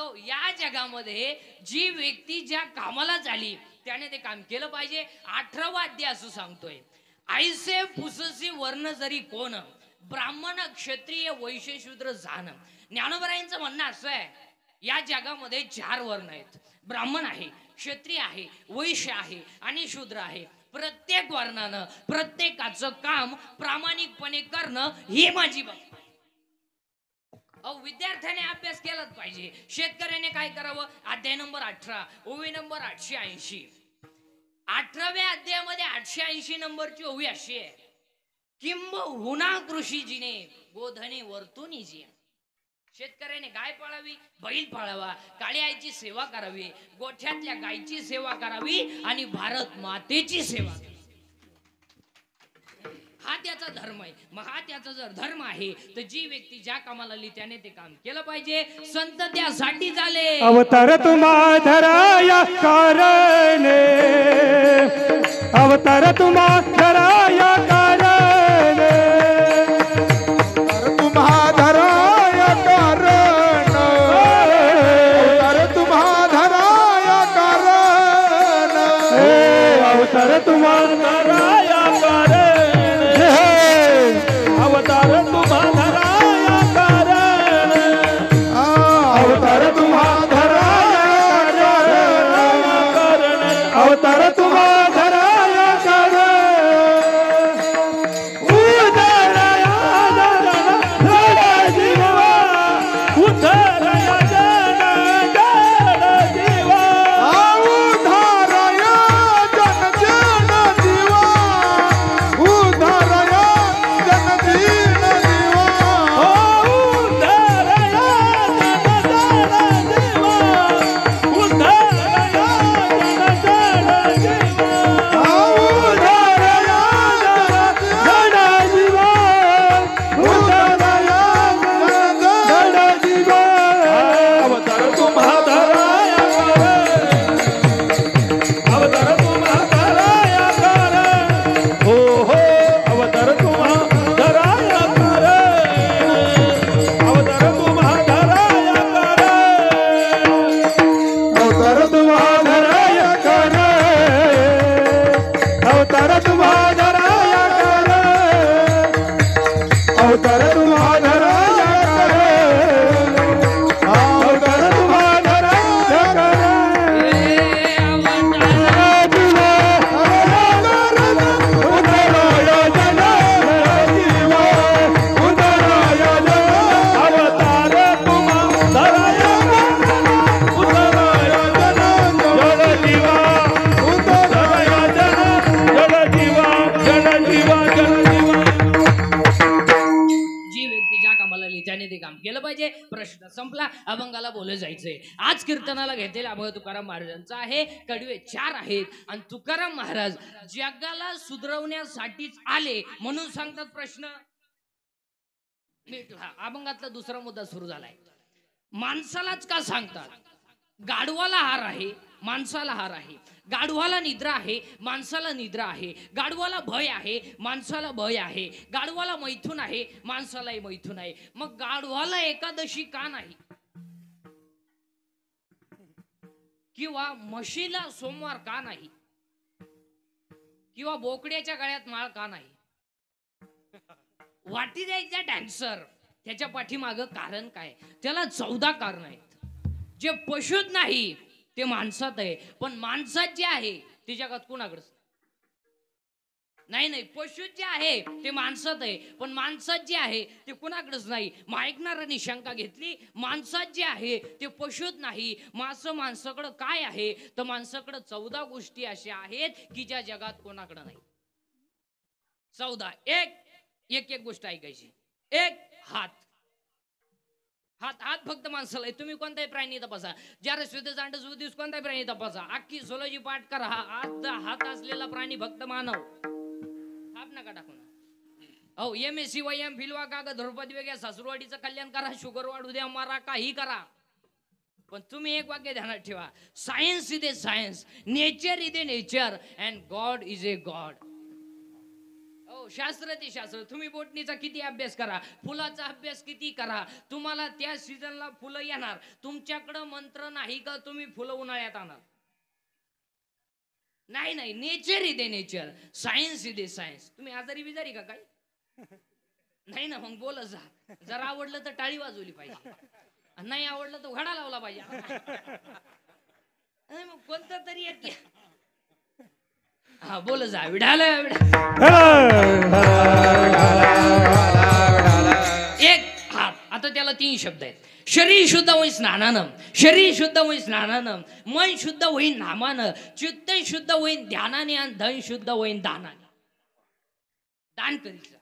अहो या जगामध्ये जी व्यक्ती ज्या कामाला झाली त्याने ते काम केलं पाहिजे. 18वा अध्याय असं सांगतोय, ऐसे पुससी वर्ण जरी कोण, ब्राह्मण क्षत्रिय वैश्य शूद्र जाण. ज्ञानोबरायांचं म्हणणं असं आहे, या जगामध्ये 4 वर्ण आहेत. ब्राह्मण आहे, क्षत्रिय आहे, वैश्य आहे आणि शूद्र आहे. प्रत्येक वर्णानं प्रत्येकाचं काम प्रामाणिकपणे करणं ही माझी बाब. विद्यार्थ्याने अभ्यास केलाच पाहिजे. शेतकऱ्याने काय करावं? अध्याय नंबर 18 ओवी नंबर 880. 18व्या अध्यायामध्ये 880 नंबरची ओवी अशी आहे, किंबहुना कृषीजीने गोधने वर्तुनी जी. शेतकऱ्याने गाय पाळावी, बैल पाळावा, काळी आईची सेवा करावी, गोठ्यातल्या गायची सेवा करावी आणि भारत मातेची सेवा करावी. हा त्याचा धर्म आहे. मग हा त्याचा जर धर्म आहे तर जी व्यक्ती ज्या कामाला आली त्याने ते काम केलं पाहिजे. संत त्यासाठी झाले अवतार तुम्हा धराया कारणे, अवतार तुम्हा धराया कारणे, तुम्हा धराया कारण, अवतार तुम्हा धराया कारण, अवतार तुम्हा धराया कारणे, अवतार तुम्हा धराया कारणे, अवतार तुम्हा धराया कारणे, अवतार तुम्हा धराया कारणे, उदरया जन जीवा, उदरया जन जीवा, उधारया जन जीवा, उधारया जन जीवा, उदरया जन जीवा, उदरया जन जीवा, उदरया जन जीवा, उदरया जन जीवा, अवतार तुम्हा धराया कारणे, अवतार तुम्हा धराया कारणे, हो हो अवतार तुम्हा धराया कारणे, अवतार तुम्हा धराया कारणे, अवतार तुम्हा धराया कारणे, अवतार तुम्हा धराया कारणे, अवतार तुम्हा धराया कारणे, अवतार तुम्हा धराया कारणे, उदरया जन जीवा, उदरया जन, अवतार तुम्हा धराया कारणे, उदरया जन जीवा, उदरया जन जीवा, जन जीवा, जन जीवा. जी व्यक्ती ज्या कामाला आली त्याने ते काम केलं पाहिजे. प्रश्न संपला. अभंगाला बोलले जायचंय. आज कीर्तनाला घेतलेला अभंग तुकाराम महाराजांचा आहे. कडवे 4 आहेत आणि तुकाराम महाराज जगाला सुधरवण्यासाठीच आले म्हणून सांगतात. प्रश्न भेटला. अभंगातला दुसरा मुद्दा सुरू झालाय. माणसालाच का सांगतात? गाढवाला हार आहे, माणसाला हार आहे. गाढवाला निद्रा आहे, माणसाला निद्रा आहे. गाढवाला भय आहे, माणसाला भय आहे. गाढवाला मैथून आहे, माणसालाही मैथून आहे. मग गाढवाला एकादशी का नाही? किंवा म्हशीला सोमवार का नाही? किंवा बोकड्याच्या गळ्यात माळ का नाही? वाटी द्यायचा डॅन्सर त्याच्या पाठीमागं कारण काय? त्याला 14 कारण आहेत. जे पशुत नाही ते माणसात आहे, पण माणसात जे आहे ते जगात कोणाकडेच नाही. नाही, पशुत जे आहे ते माणसात आहे, पण माणसात जे आहे ते कोणाकडेच नाही. मग ऐकणाऱ्यांनी शंका घेतली, माणसात जे आहे ते पशुत नाही, माणसाकडं काय आहे? तर माणसाकडं 14 गोष्टी अशा आहेत की ज्या जगात कोणाकडे नाही. 14. एक गोष्ट ऐकायची. एक, हात. हात फक्त माणसाला आहे. तुम्ही कोणताही प्राणी तपासा, ज्याला श्वेतजांड दिवस कोणताही प्राणी तपासा, अख्खी सोलोजी पाठ करा, हात असलेला प्राणी फक्त मानव. हात नका टाकू ना. MSc वयम फिलवा कागद द्रौपदी वेगळ्या सासूरवाडीचं कल्याण करा, शुगर वाढू द्या, मारा, काही करा, पण तुम्ही एक वाक्य ध्यानात ठेवा. Science is a science, nature is a nature, and God is a god. हो शास्त्र ते शास्त्र. तुम्ही बोटणीचा किती अभ्यास करा, फुलाचा अभ्यास किती करा, तुम्हाला त्या सीझनला फुलं येणार. तुमच्याकडं मंत्र नाही का तुम्ही फुलं उन्हाळ्यात आणा? नाही नाही, नेचर इथे नेचर, सायन्स इथे सायन्स. तुम्ही आजारी बिजारी का काय? नाही ना, मग बोलत जा. जर आवडलं तर टाळी वाजवली पाहिजे, नाही आवडलं तर घडा लावला पाहिजे. मग कोणतं तरी एक हा बोल जा. विढाल एक हात. आता त्याला 3 शब्द आहेत. शरीर शुद्ध होईन स्नानानं, शरीर शुद्ध होईन स्नानानं, मन शुद्ध होईन नामानं, चित्त शुद्ध होईन ध्यानाने, आणि धन शुद्ध होईन दानाने. दान करीचा,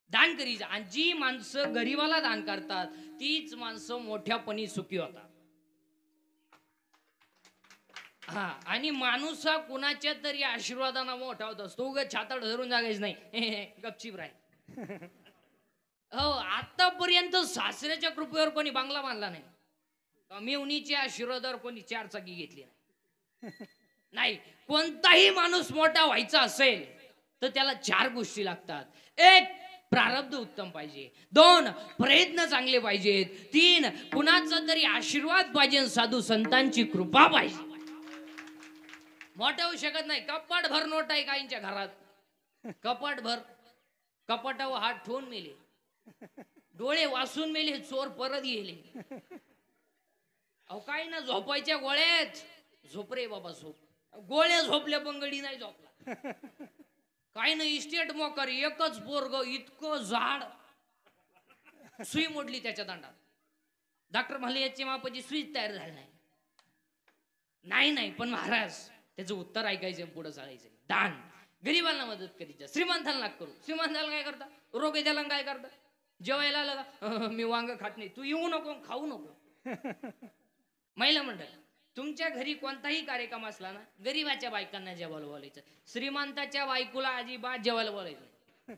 दान करीचा. आणि जी माणसं गरीबाला दान करतात तीच माणसं मोठ्यापणी सुखी होतात. हा, आणि माणूस हा कुणाच्या तरी आशीर्वादाने मोठा होत असतो. उगाच छाताड धरून जागायच नाही, गपचीप राहील. हो, आतापर्यंत सासऱ्याच्या कृपेवर कोणी बंगला बांधला नाही, मेवणीच्या आशीर्वादावर कोणी 4 चाकी घेतली नाही. नाही, कोणताही माणूस मोठा व्हायचा असेल तर त्याला 4 गोष्टी लागतात. 1 प्रारब्ध उत्तम पाहिजे, 2 प्रयत्न चांगले पाहिजेत, 3 कुणाचा तरी आशीर्वाद पाहिजे, साधू संतांची कृपा पाहिजे. मोठा होऊ शकत नाही. कपाट भर नोट आहे काहींच्या घरात, कपाट भर. कपाटावर हात ठेवून मेले, डोळे वासून मेले, चोर परत गेले. अहो काही ना, झोपायच्या गोळ्यात झोप रे बाबा झोप. गोळ्या झोपल्या बंगडी नाही झोपला. काही ना, इस्टेट मोकर एकच पोरग इतकं जाड, सुई मोडली त्याच्या दांडात. डॉक्टर म्हणाले याची मापाची सुईच तयार झाली नाही. नाही नाही, पण महाराज त्याचं उत्तर ऐकायचं, पुढे चालायचं. दान, गरीबांना मदत करीत. श्रीमंताला नाक करू. श्रीमंताला काय करता? रोग आहे त्याला काय करता? जेवायला आलं का, मी वांग खात नाही, तू येऊ नको खाऊ नको. महिला मंडळ, तुमच्या घरी कोणताही कार्यक्रम असला ना, गरीबाच्या बायकांना जेवायला बोलायचं, श्रीमंताच्या बायकोला अजिबात जेवायला बोलायचं नाही.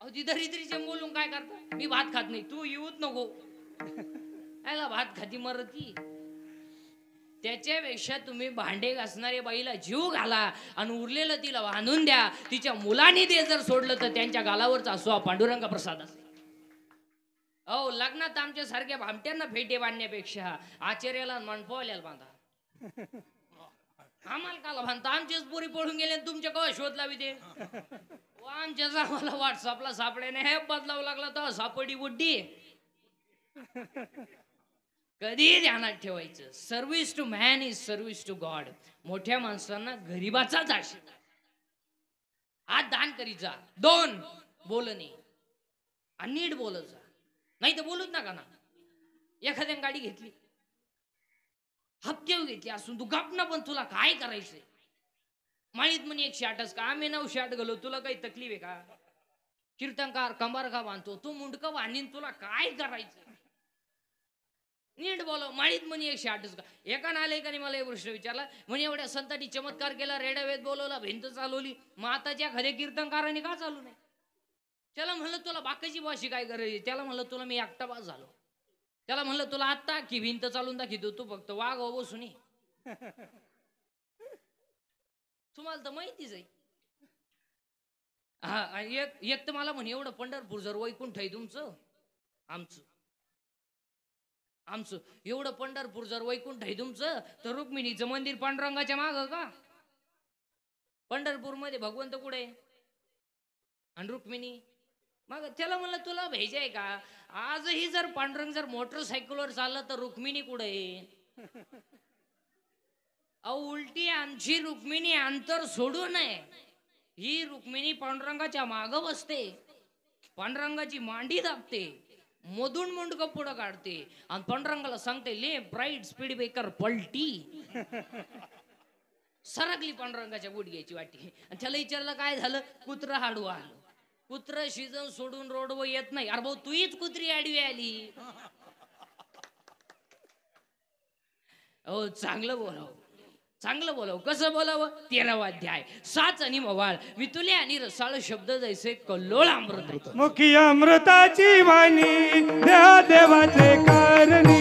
अहो ती दरिद्रीचे बोलून काय करता? मी भात खात नाही, तू येऊच नको. याला भात खाती मरती. त्याच्यापेक्षा तुम्ही भांडे घासणारे बाईला जीव घाला आणि उरलेलं तिला बांधून द्या. तिच्या मुलांनी ते जर सोडलं तर त्यांच्या गालावरचा असो हा पांडुरंग प्रसाद असेल. अहो लग्नात आमच्या सारख्या भामट्यांना फेटे बांधण्यापेक्षा आचार्याला मांडपावल्याला बांधा. आम्हाला काला बांधता? आमचेच पोरी पळून गेले, तुमच्या कवा शोध लावी ते? आमच्याच आम्हाला व्हॉट्सअपला सापड्याने हे बदलावं लागला तर सापडी बुड्डी. कधी ध्यानात ठेवायचं, service to man is service to god. मोठ्या माणसांना गरीबाचाच आशीर्वाद. आज दान करीत जा. 2 बोलणे, आणि नीट बोलत जा, नाही तर बोलूच नका ना. एखाद्याने गाडी घेतली, हप्त्यावर घेतली असून तू गपना, पण तुला काय करायचंय? माळीत म्हणे 108 का, आम्ही 908 गेलो, तुला काही तकलीफ आहे का? कीर्तनकार कंबार का बांधतो, तू मुंडकं बांधीन, तुला काय करायचं? नीट बोलव. माळीत म्हणे 108 का. एका नालायकाने मला एक प्रश्न विचारला, म्हणे एवढ्या संतांनी चमत्कार केला, रेडावेद बोलवला, भिंत चालवली, मग आताच्या खरे कीर्तनकारांनी का चालू नाही? त्याला म्हणलं तुला बाकीची भाषी काय गरज आहे? त्याला म्हणलं तुला मी एकटा बास झालो. त्याला म्हणलं तुला आत्ता की भिंत चालून दाखवतो, तू फक्त वाघ हो बसून ये. तुम्हाला तर माहितीच आहे. हा, एक तर मला म्हणे एवढं पंढरपूर जर वैकुंठ आहे तुमचं, आमचं एवढं पंढरपूर जर वैकुंठ आहे तुमचं, तर रुक्मिणीचं मंदिर पांडुरंगाच्या माग का? पंढरपूर मध्ये भगवंत कुठे आणि रुक्मिणी मग? त्याला म्हणलं तुला भेजाय आहे का? आजही जर पांडुरंग जर मोटरसायकलवर चाललं तर रुक्मिणी कुठे? अहो उलटी आमची रुक्मिणी अंतर सोडू नये. ही रुक्मिणी पांडुरंगाच्या माग बसते, पांडुरंगाची मांडी दाबते, मधून मुंडकं पुढं काढते आणि पांडुरंगाला सांगते लेफ्ट राईट स्पीड ब्रेकर पलटी. सरकली पांडुरंगाच्या गुडघ्याची वाटी. आणि त्याला विचारलं काय झालं? कुत्र हाडू आलं. कुत्र शिजन सोडून रोडवर येत नाही. अरे भाऊ तूच कुत्री आडवी आली. हो चांगलं बोलाव, चांगलं बोलाव. कसं बोलावं? 13वा अध्याय 7 आणि मवाळ वितुले आणि रसाळ शब्द जैसे कल्लोळ अमृत. मुखी अमृताची वाणी देहा देवाचे कारणी,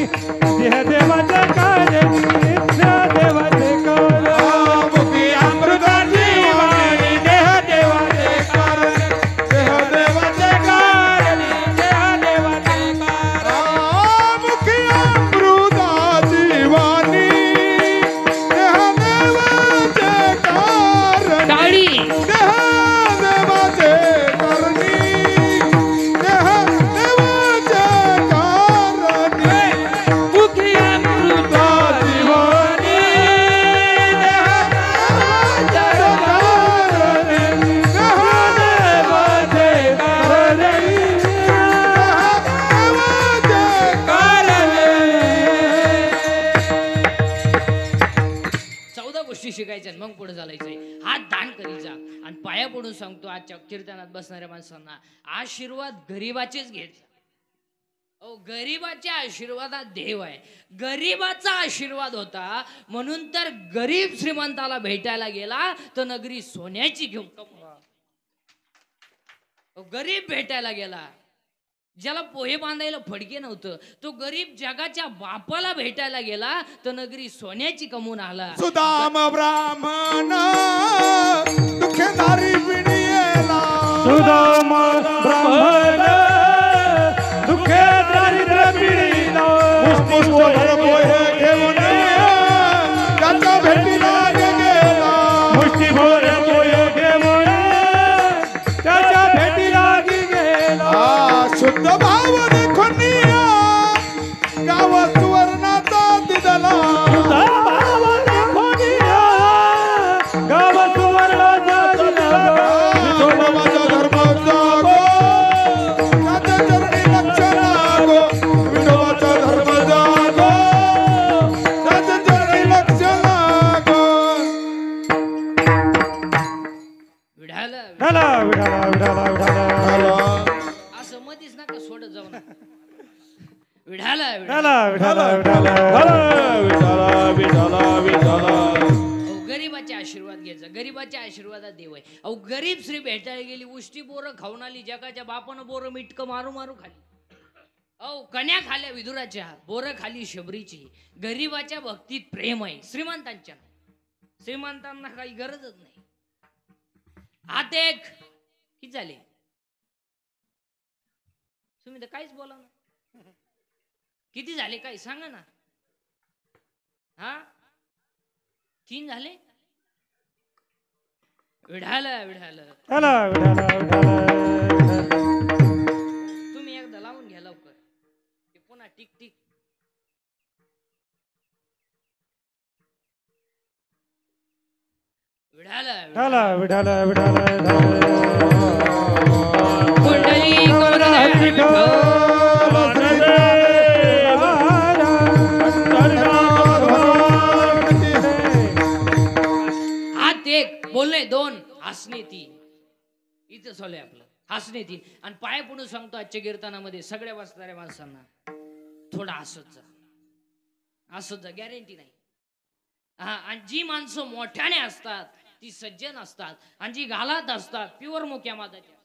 देह देवाचे कारणी, देहा देवाचे कारणी. मुखी अमृताची वाणी देह देवाचे कारणी, देह शिकायचं आणि मग पुढे चालायचंय. हात दान करीचा आणि पाया पडून सांगतो आजच्या कीर्तनात बसणाऱ्या माणसांना, आशीर्वाद गरीबाचेच घ्यायचा. अहो गरीबाच्या आशीर्वादात देव आहे. गरीबाचा आशीर्वाद होता म्हणून तर गरीब श्रीमंताला भेटायला गेला तर नगरी सोन्याची घेऊन. गरीब भेटायला गेला, ज्याला पोहे बांधायला फडके नव्हतं, तो गरीब जगाच्या बापाला भेटायला गेला तर नगरी सोन्याची कमवून आला. सुदाम ब्राह्मण दुःखदारी पिणीला, सुदाम ब्राह्मण दुःखे दारिद्र्य पिढीला, मुष्टिभर पोहे घेऊन त्याच्या भेटीला गेला. मुष्टिभर पोहे घेऊन त्याच्या भेटीला गेला. शुद्ध भाव देखून गाव सुवर्णाचा दिदला, गाव सुवर्णाचा विठोबाच्या धर्माचा गो, त्याच्या चरणी लक्ष लागो. विठोबाच्या धर्माचा गो, त्याच्या चरणी लक्ष लागो. विढाला विठाला विठाला विठाला विठाला असं मधीच नका सोडत जाऊ नका. विढाला विठाला विठाला विठाला गरीबाचे आशीर्वाद घ्यायचा. गरीबाच्या आशीर्वादात देव आहे. अहो गरीब श्री भेटायला गेली, उष्टी बोरं खाऊन आली, जगाच्या बापानं बोरं मिटकं मारू मारू खाली. अहो कन्या खाल्या विदुराच्या, बोरं खाली शबरीची. गरीबाच्या भक्तीत प्रेम आहे, श्रीमंतांच्या नाही. श्रीमंतांना काही गरजच नाही. हात एक किती झाले तुम्ही तर काहीच बोला ना. किती झाले काही सांगा ना. हा 3 झाले. विढाला विढाला विठाला विठाला विठाला तुम्ही एकदा लावून घ्या लवकर. ते पुन्हा टिक टिक. विढाला विठाला विठाला विठाला कुंडली कोरणाची हात एक बोलणे 2 हसणे 3. इथं चालू आपलं हसणे 3. आणि पाय पुढे सांगतो आजच्या कीर्तनामध्ये सगळ्या बसणाऱ्या माणसांना थोडा हसत जा, हसत जा, गॅरंटी नाही. हा आणि जी माणसं मोठ्याने असतात ती सज्जन असतात आणि जी गालात असतात प्युअर मोक्या मादाच्या.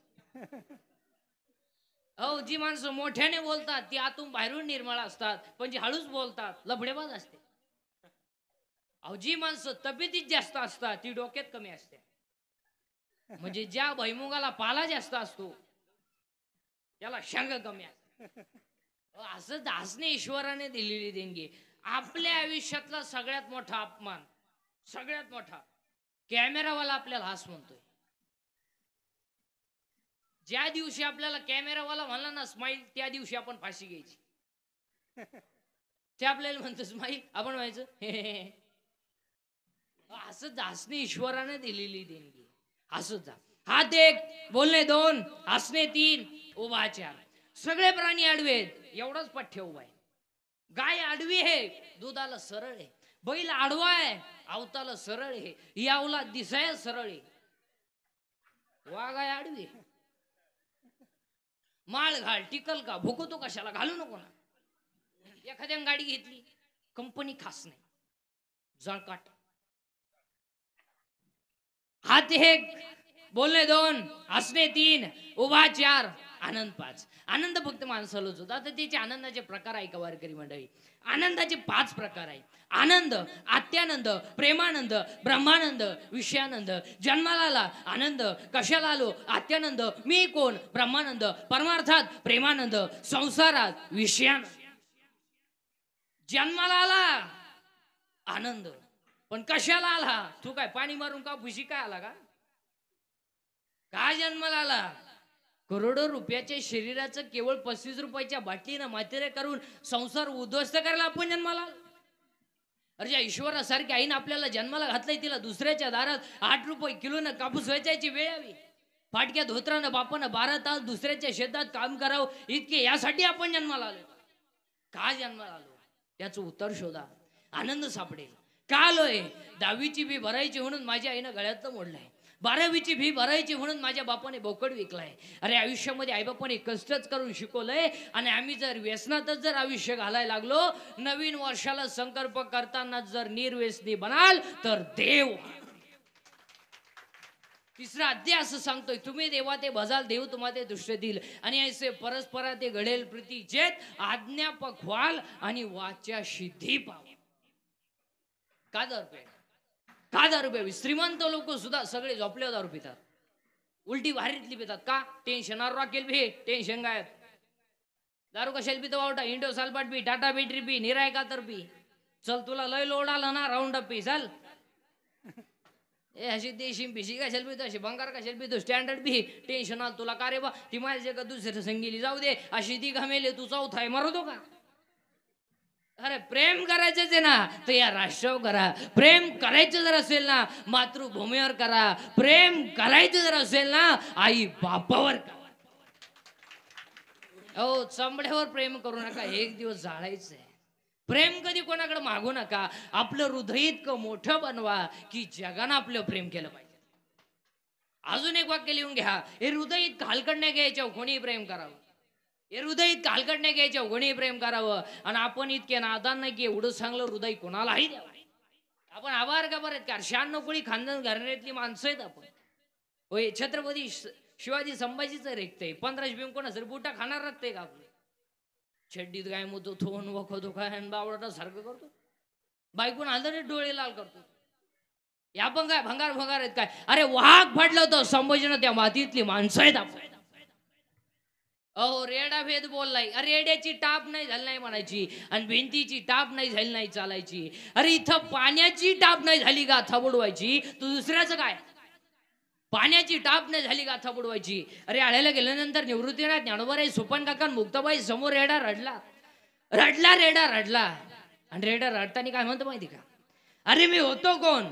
हो जी माणसं मोठ्याने बोलतात ती आतून बाहेरून निर्मळ असतात, पण जी हळूच बोलतात लफडेबाज असते. अहो जी माणसं तब्येतीत जास्त असतात ती डोक्यात कमी असते. म्हणजे ज्या भैमुगाला पाला जास्त असतो त्याला शंग कमी असते. असंच हसणे ईश्वराने दिलेली देणगी. आपल्या आयुष्यातला सगळ्यात मोठा अपमान, सगळ्यात मोठा, कॅमेरावाला आपल्याला हस म्हणतोय. ज्या दिवशी आपल्याला कॅमेरावाला म्हणला ना स्माईल, त्या दिवशी आपण फाशी घ्यायची. ते आपल्याला म्हणतो स्माईल, आपण म्हणायचं हे. असंच हसणे ईश्वराने दिलेली देणगी. हसत जा. हात एक बोलणे 2 हसणे 3 उभा 4. सगळे प्राणी आडवे आहेत, एवढाच पठ्य उभा आहे. गाय आडवी आहे, दुधाला सरळ आहे. बैल आडवा आहे, अवताला सरळ आहे. यावला दिसाय सरळ आहे. वाघ आहे आडवी. माळ घाल टिकल का, भुकतो कशाला, घालू नको ना. एखाद्याने गाडी घेतली, कंपनी खास नाही, जळकाट. हात एक बोलणे 2 हसणे 3 उभा 4 आनंद 5. आनंद फक्त माणसालाच होता. आता त्याचे आनंदाचे प्रकार आहे का वारकरी मंडळी? आनंदाचे 5 प्रकार आहेत. आनंद, आत्यानंद, प्रेमानंद, ब्रह्मानंद, विषयानंद. जन्माला आला आनंद, कशाला आलो आत्यानंद, मी कोण ब्रह्मानंद, परमार्थात प्रेमानंद, संसारात विषयानंद. जन्माला आला आनंद, पण कशाला आला? तू काय पाणी मारून का भुशी काय आला का? का जन्माला आला? करोडो रुपयाच्या शरीराचं केवळ 35 रुपयाच्या बाटलीनं मातेरे करून संसार उद्ध्वस्त करायला आपण जन्माला आलो. अरे ज्या ईश्वरासारख्या आईनं आपल्याला जन्माला घातलंय, तिला दुसऱ्याच्या दारात 8 रुपये किलोनं कापूस वेचायची वेळ यावी. फाटक्या धोत्रानं बापानं 12 तास दुसऱ्याच्या शेतात काम करावं, इतके यासाठी आपण जन्माला आलो. का जन्माला आलो त्याचं उत्तर शोधा, आनंद सापडेल. का आलोय? 10वीची फी भरायची म्हणून माझ्या आईनं गळ्यातलं मोडलंय, 12वीची फी भरायची म्हणून माझ्या बापाने बोकड विकलाय. अरे आयुष्यामध्ये आईबापाने कष्टच करून शिकवलंय आणि आम्ही जर व्यसनातच जर आयुष्य घालायला लागलो, नवीन वर्षाला संकल्प करताना जर निर्व्यसनी बनाल तर देव. तिसरा अध्याय असं सांगतोय, तुम्ही देवा ते भजाल देव तुम्हाला ते दृष्ट देईल आणि ऐसे परस्परा ते घडेल प्रीती जेत आज्ञापक व्हाल आणि वाच्या सिद्धी पाव. का दारू प्यावी? श्रीमंत लोक सुद्धा सगळे झोपले दारू पितात, उलटी भारीतली पितात. का? टेन्शनवर राखेल भी टेन्शन गायब. दारू कशाला पितो वावटा? इंडो सालपाट पी, टाटा बॅटरी पी, निराय कातर पी. चल तुला लय लोड आला ना राऊंड अप पी चल. ए अशी देशी पिशी कशाला पितो, अशी भंगार कशाला पितो, स्टँडर्ड पी. टेन्शन आलं तुला का रे बा? ती माझ्या का दुसऱ्या संगीली जाऊ दे, अशी ती घमेले तू चौथा आहे मरतो का? अरे प्रेम करायचंच आहे ना तर या राष्ट्रावर करा. प्रेम करायचं जर असेल ना मातृभूमीवर करा. प्रेम करायचं जर असेल ना आई बापावर करा. हो चमड्यावर प्रेम करू नका, एक दिवस जाळायचंय. प्रेम कधी कोणाकडे मागू नका. आपलं हृदय इतकं मोठं बनवा की जगानं आपलं प्रेम केलं पाहिजे. अजून एक वाक्य लिहून घ्या, हे हृदय इतकं हलकट नाही घ्यायचं कोणी प्रेम करावं. हे हृदय इतकं हलकट नाही घ्यायचं कोणी प्रेम करावं. आणि आपण इतके नादान नाही की एवढं चांगलं हृदय कोणालाही द्यावं. आपण आभार का बरं का? 96 कोळी खानदान घराण्यातली माणसं आहेत आपण. होय छत्रपती शिवाजी संभाजीचं रेखतंय 15 भीम कोणाचं बुटा खाणार रखतंय का? आपलं छड्डीत काय मोतो थोन वखतो काय बावडा सारखं करतो, बायकून आलं डोळे लाल करतो. या पण काय भंगार भंगार आहेत काय? अरे वाघ फाडलं होतं संभाजीनं, त्या मातीतली माणसं आहेत आपण. अहो रेडा भेद बोललाय. अरे रेड्याची टाप नाही झाली नाही म्हणायची आणि भिंतीची टाप नाही झाली नाही चालायची. अरे इथं पाण्याची टाप नाही झाली गाथा बुडवायची, तू दुसऱ्याचं काय? पाण्याची टाप नाही झाली गाथा बुडवायची. अरे आळ्याला गेल्यानंतर निवृत्तीनाथ ज्ञानोबाराय सोपान काका मुक्ताबाई समोर रेडा रडला रेडा रडला. आणि रेडा रडताना काय म्हणतो माहिती का? अरे मी होतो कोण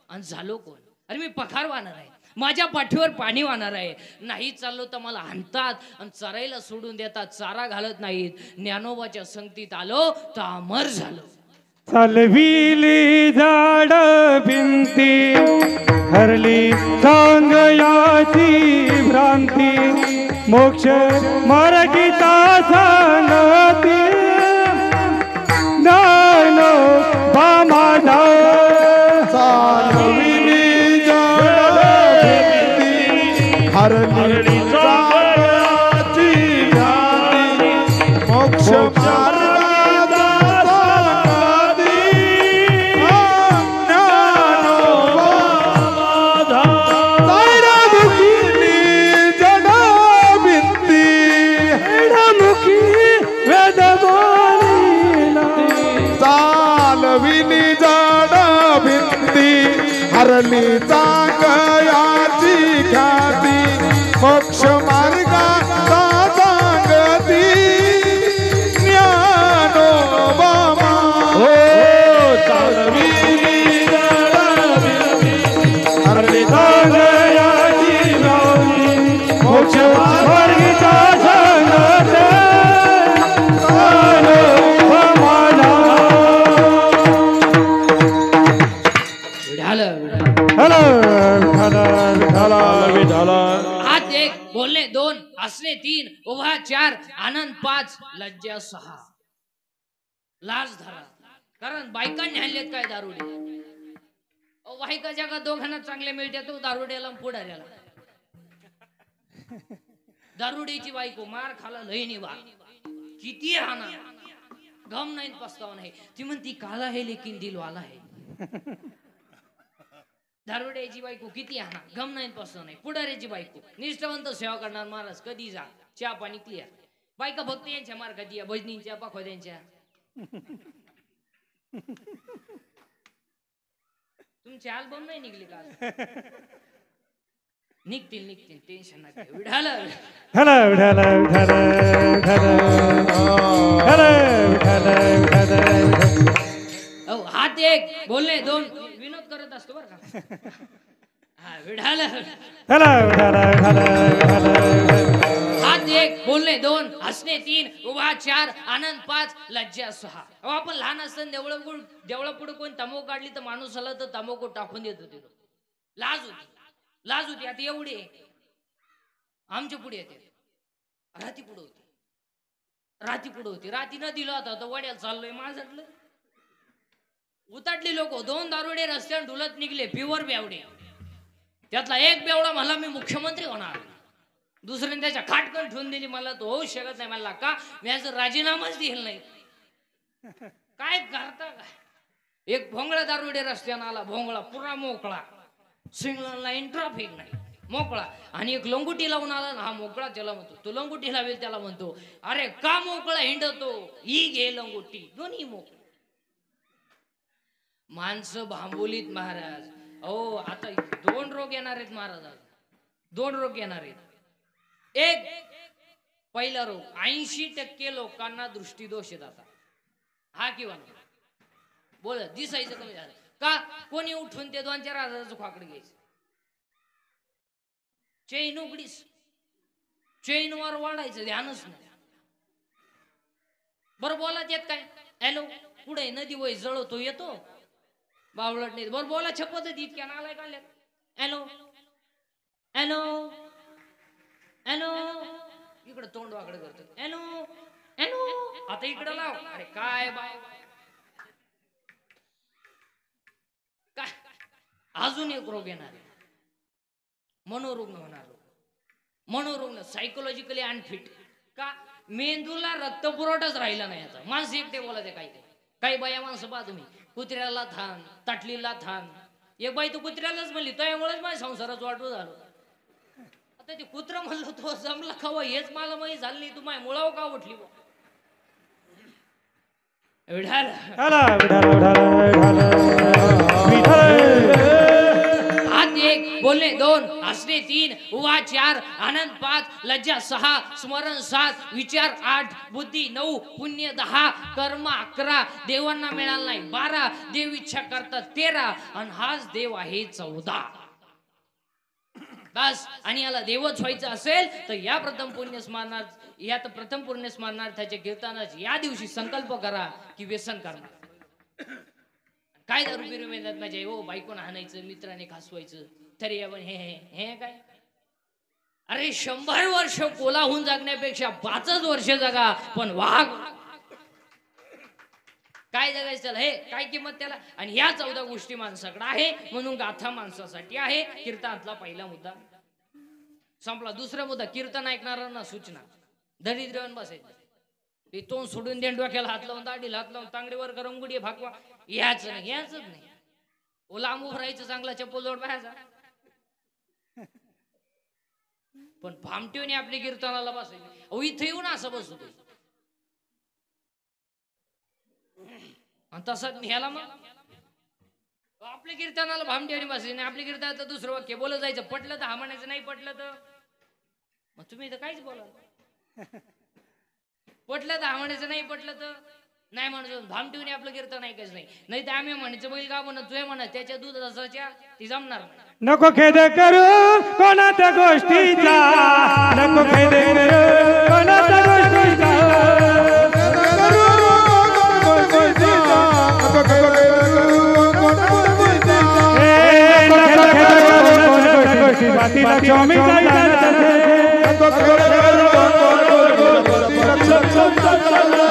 आणि झालो कोण? अरे मी पखार वाहणार आहे, माझ्या पाठीवर पाणी वाहणार आहे. नाही चाललो तर मला हाणतात आणि चरायला सोडून देतात, चारा घालत नाहीत. ज्ञानोबाच्या संगतीत आलो तर अमर झालो. चालविली झाड भिंती हरली सांगयाची भ्रांती मोक्ष मार्गिता सांगती ज्ञानो बामादा. चालविली झाड भिंती हरली सांगयाची भ्रांती मोक्ष हरली चांगयाची ख्याती मोक्ष मार्गा सांगती ज्ञानोबा. हो चालविली हरली चांगयाची मोक्ष मार्गिता सांगते हात 1 बोलणे 2 हसणे 3 उभा 4 आनंद 5 लज्जा 6 लाज धरा. कारण बायकांनी हल्लेत काय दारुडे. बायका जगात दोघांना चांगले मिळते, तो दारुड्याला पुढाऱ्याला. दारुड्याची बायको मार खाला लईनी बा किती हाना गम नाही पस्तावा नाही. ती म्हणती काला है लेकिन दिल वाला है. दारुड्याची बायको किती हाना गम नाही पस्तावा नाही. पुढाऱ्याची बायको निष्ठावंत सेवा करणार महाराज कधी जा चहा पाणी क्लिअर. बायका भक्त यांच्या मार कधी भजनींच्या पाखोद्यांच्या. तुमचे अल्बम नाही निघले का? निघतील टेन्शन नका. विढाल हॅलो विढाल विढाल विढाल. हात 1 बोलणे 2 विनोद करत असतो बरं का. हा विढाल हॅलो विढाल विढाल. हात 1 बोलणे बोलणे 2, हसणे 3, उभा 4, आनंद 5, लज्जा 6. आपण लहान असताना देवळा पुढे कोण तंबाखू काढली तर माणूस आला तर तंबाखू टाकून देत होते. लाज होती. आता एवढी आमच्या पुढे येते. राती पुढे होती. राती न दिला होता तर वड्याला चाललोय माझ्यातलं. उताटली लोक 2 दारुडे रस्त्यावर ढुलत निघले, प्युअर बेवडे. त्यातला एक बेवडा मला मी मुख्यमंत्री होणार. दुसऱ्याने त्याच्या खाटकन ठेवून दिली. मला तो होऊ शकत नाही. मला का मी आज राजीनामाच दिला नाही. काय करता काय. एक भोंगळा दारुडे रस्त्यानं आला. भोंगळा पुरा मोकळा, सिग्नल लाईन ट्रॅफिक नाही, मोकळा. आणि एक लंगुटी लावून आला ना, हा मोकळा. त्याला म्हणतो, तो लंगुटी लावेल त्याला म्हणतो, अरे का मोकळा हिंडतो, ही घे लंगुटी. दोन्ही मोकळे माणसं भांबोलीत महाराज. अहो आता 2 रोग येणार आहेत महाराज. 2 रोग येणार आहेत. एक पहिला रोग, 80% लोकांना दृष्टीदोष येत. आता हा किंवा बोल दिसायचं कमी झालं का. कोणी उठून ते 2-4 हजाराचं खाकड घ्यायचं. चैन उघडीस, चैन वर वाढायचं ध्यानच नाही. बरं बोला येत काय. हॅलो पुढे नदी वय जळवतो येतो बावळट नाही. बरं बोला छपत इतक्या नालाय काढल्यात. हॅलो हॅलो हॅलो इकडे तोंड वाकडं करतो. हॅलो हॅलो आता इकडे लाव. अरे काय बाय काय. अजून एक रोग येणार आहे, मनोरुग्ण होणार. मनोरुग्ण सायकोलॉजिकली अनफिट. का मेंदूला रक्त पुरवठाच राहिला नाही. आता माणसं एकटे बोलत आहे. काही बाया माणसं पहा तुम्ही, कुत्र्याला थान, ताटलीला थान. एक बाई तू कुत्र्यालाच म्हणली, त्यामुळेच माझ्या संसारात वाटू झालं. आता ते कुत्र म्हणलं तो जमला खावा हेच मला माहिती झालं नाही. तू माझ्या मुळाव का उठली. हात 1, बोलणे 2, हसणे 3, उभा 4, आनंद 5, लज्जा 6, स्मरण 7, विचार 8, बुद्धी 9, पुण्य 10, कर्म 11, देवांना मिळाला नाही 12, देव इच्छा करतात 13, आणि हाच देव आहे 14. बस. आणि याला देवच व्हायचं असेल तर या प्रथम पुण्य स्मरणार्थाच्या कीर्तनाची या दिवशी संकल्प करा की व्यसन करणार. काय दारू बिरू मिळतात माझ्या हो, बायकोनं हाणायचं, मित्राने खासवायचं, तरी आपण हे काय. अरे 100 वर्ष कोलाहून जगण्यापेक्षा 5च वर्ष जगा, पण वाघ काय जगायचं त्याला. हे काय किंमत त्याला. आणि ह्या 14 गोष्टी माणसाकडे आहे. म्हणून गाथा माणसासाठी आहे. कीर्तनातला पहिला मुद्दा संपला. दुसरा मुद्दा, कीर्तन ऐकणाऱ्यांना सूचना. दरिद्रवन बसायचं. ते तोंड सोडून देण, डोक्याला हात लावून, दाढीला हात लावून, तांगडीवर करंगुडी भागवा, याच नाही. लांब उभं राहायचं, चांगला चप्पल जोड बाहेरचा. पण भामटीवने आपली कीर्तनाला बसायची. अहो इथे येऊन असं बसतो. तसंच ह्याला मग आपल्या कीर्तनाला भामटीवने बसायची नाही. आपल्या कीर्तनाचं दुसरं वाक्य बोलत जायचं. पटलं तर हा म्हणायचं, नाही पटलं तर मग तुम्ही इथं काहीच बोला. पटलं तर हा म्हणायचं, नाही पटलं तर नाही म्हणायचं. भामटीवने आपलं कीर्तन ऐकायचं नाही. नाही तर आम्ही म्हणायचं बैल का म्हणत तुझ्या म्हणत त्याच्या दूध रसाच्या ती जमणार नाही. नको खेद करू कोणाच्या गोष्टीचा, नको खेद करू कोणाच्या गोष्टीचा.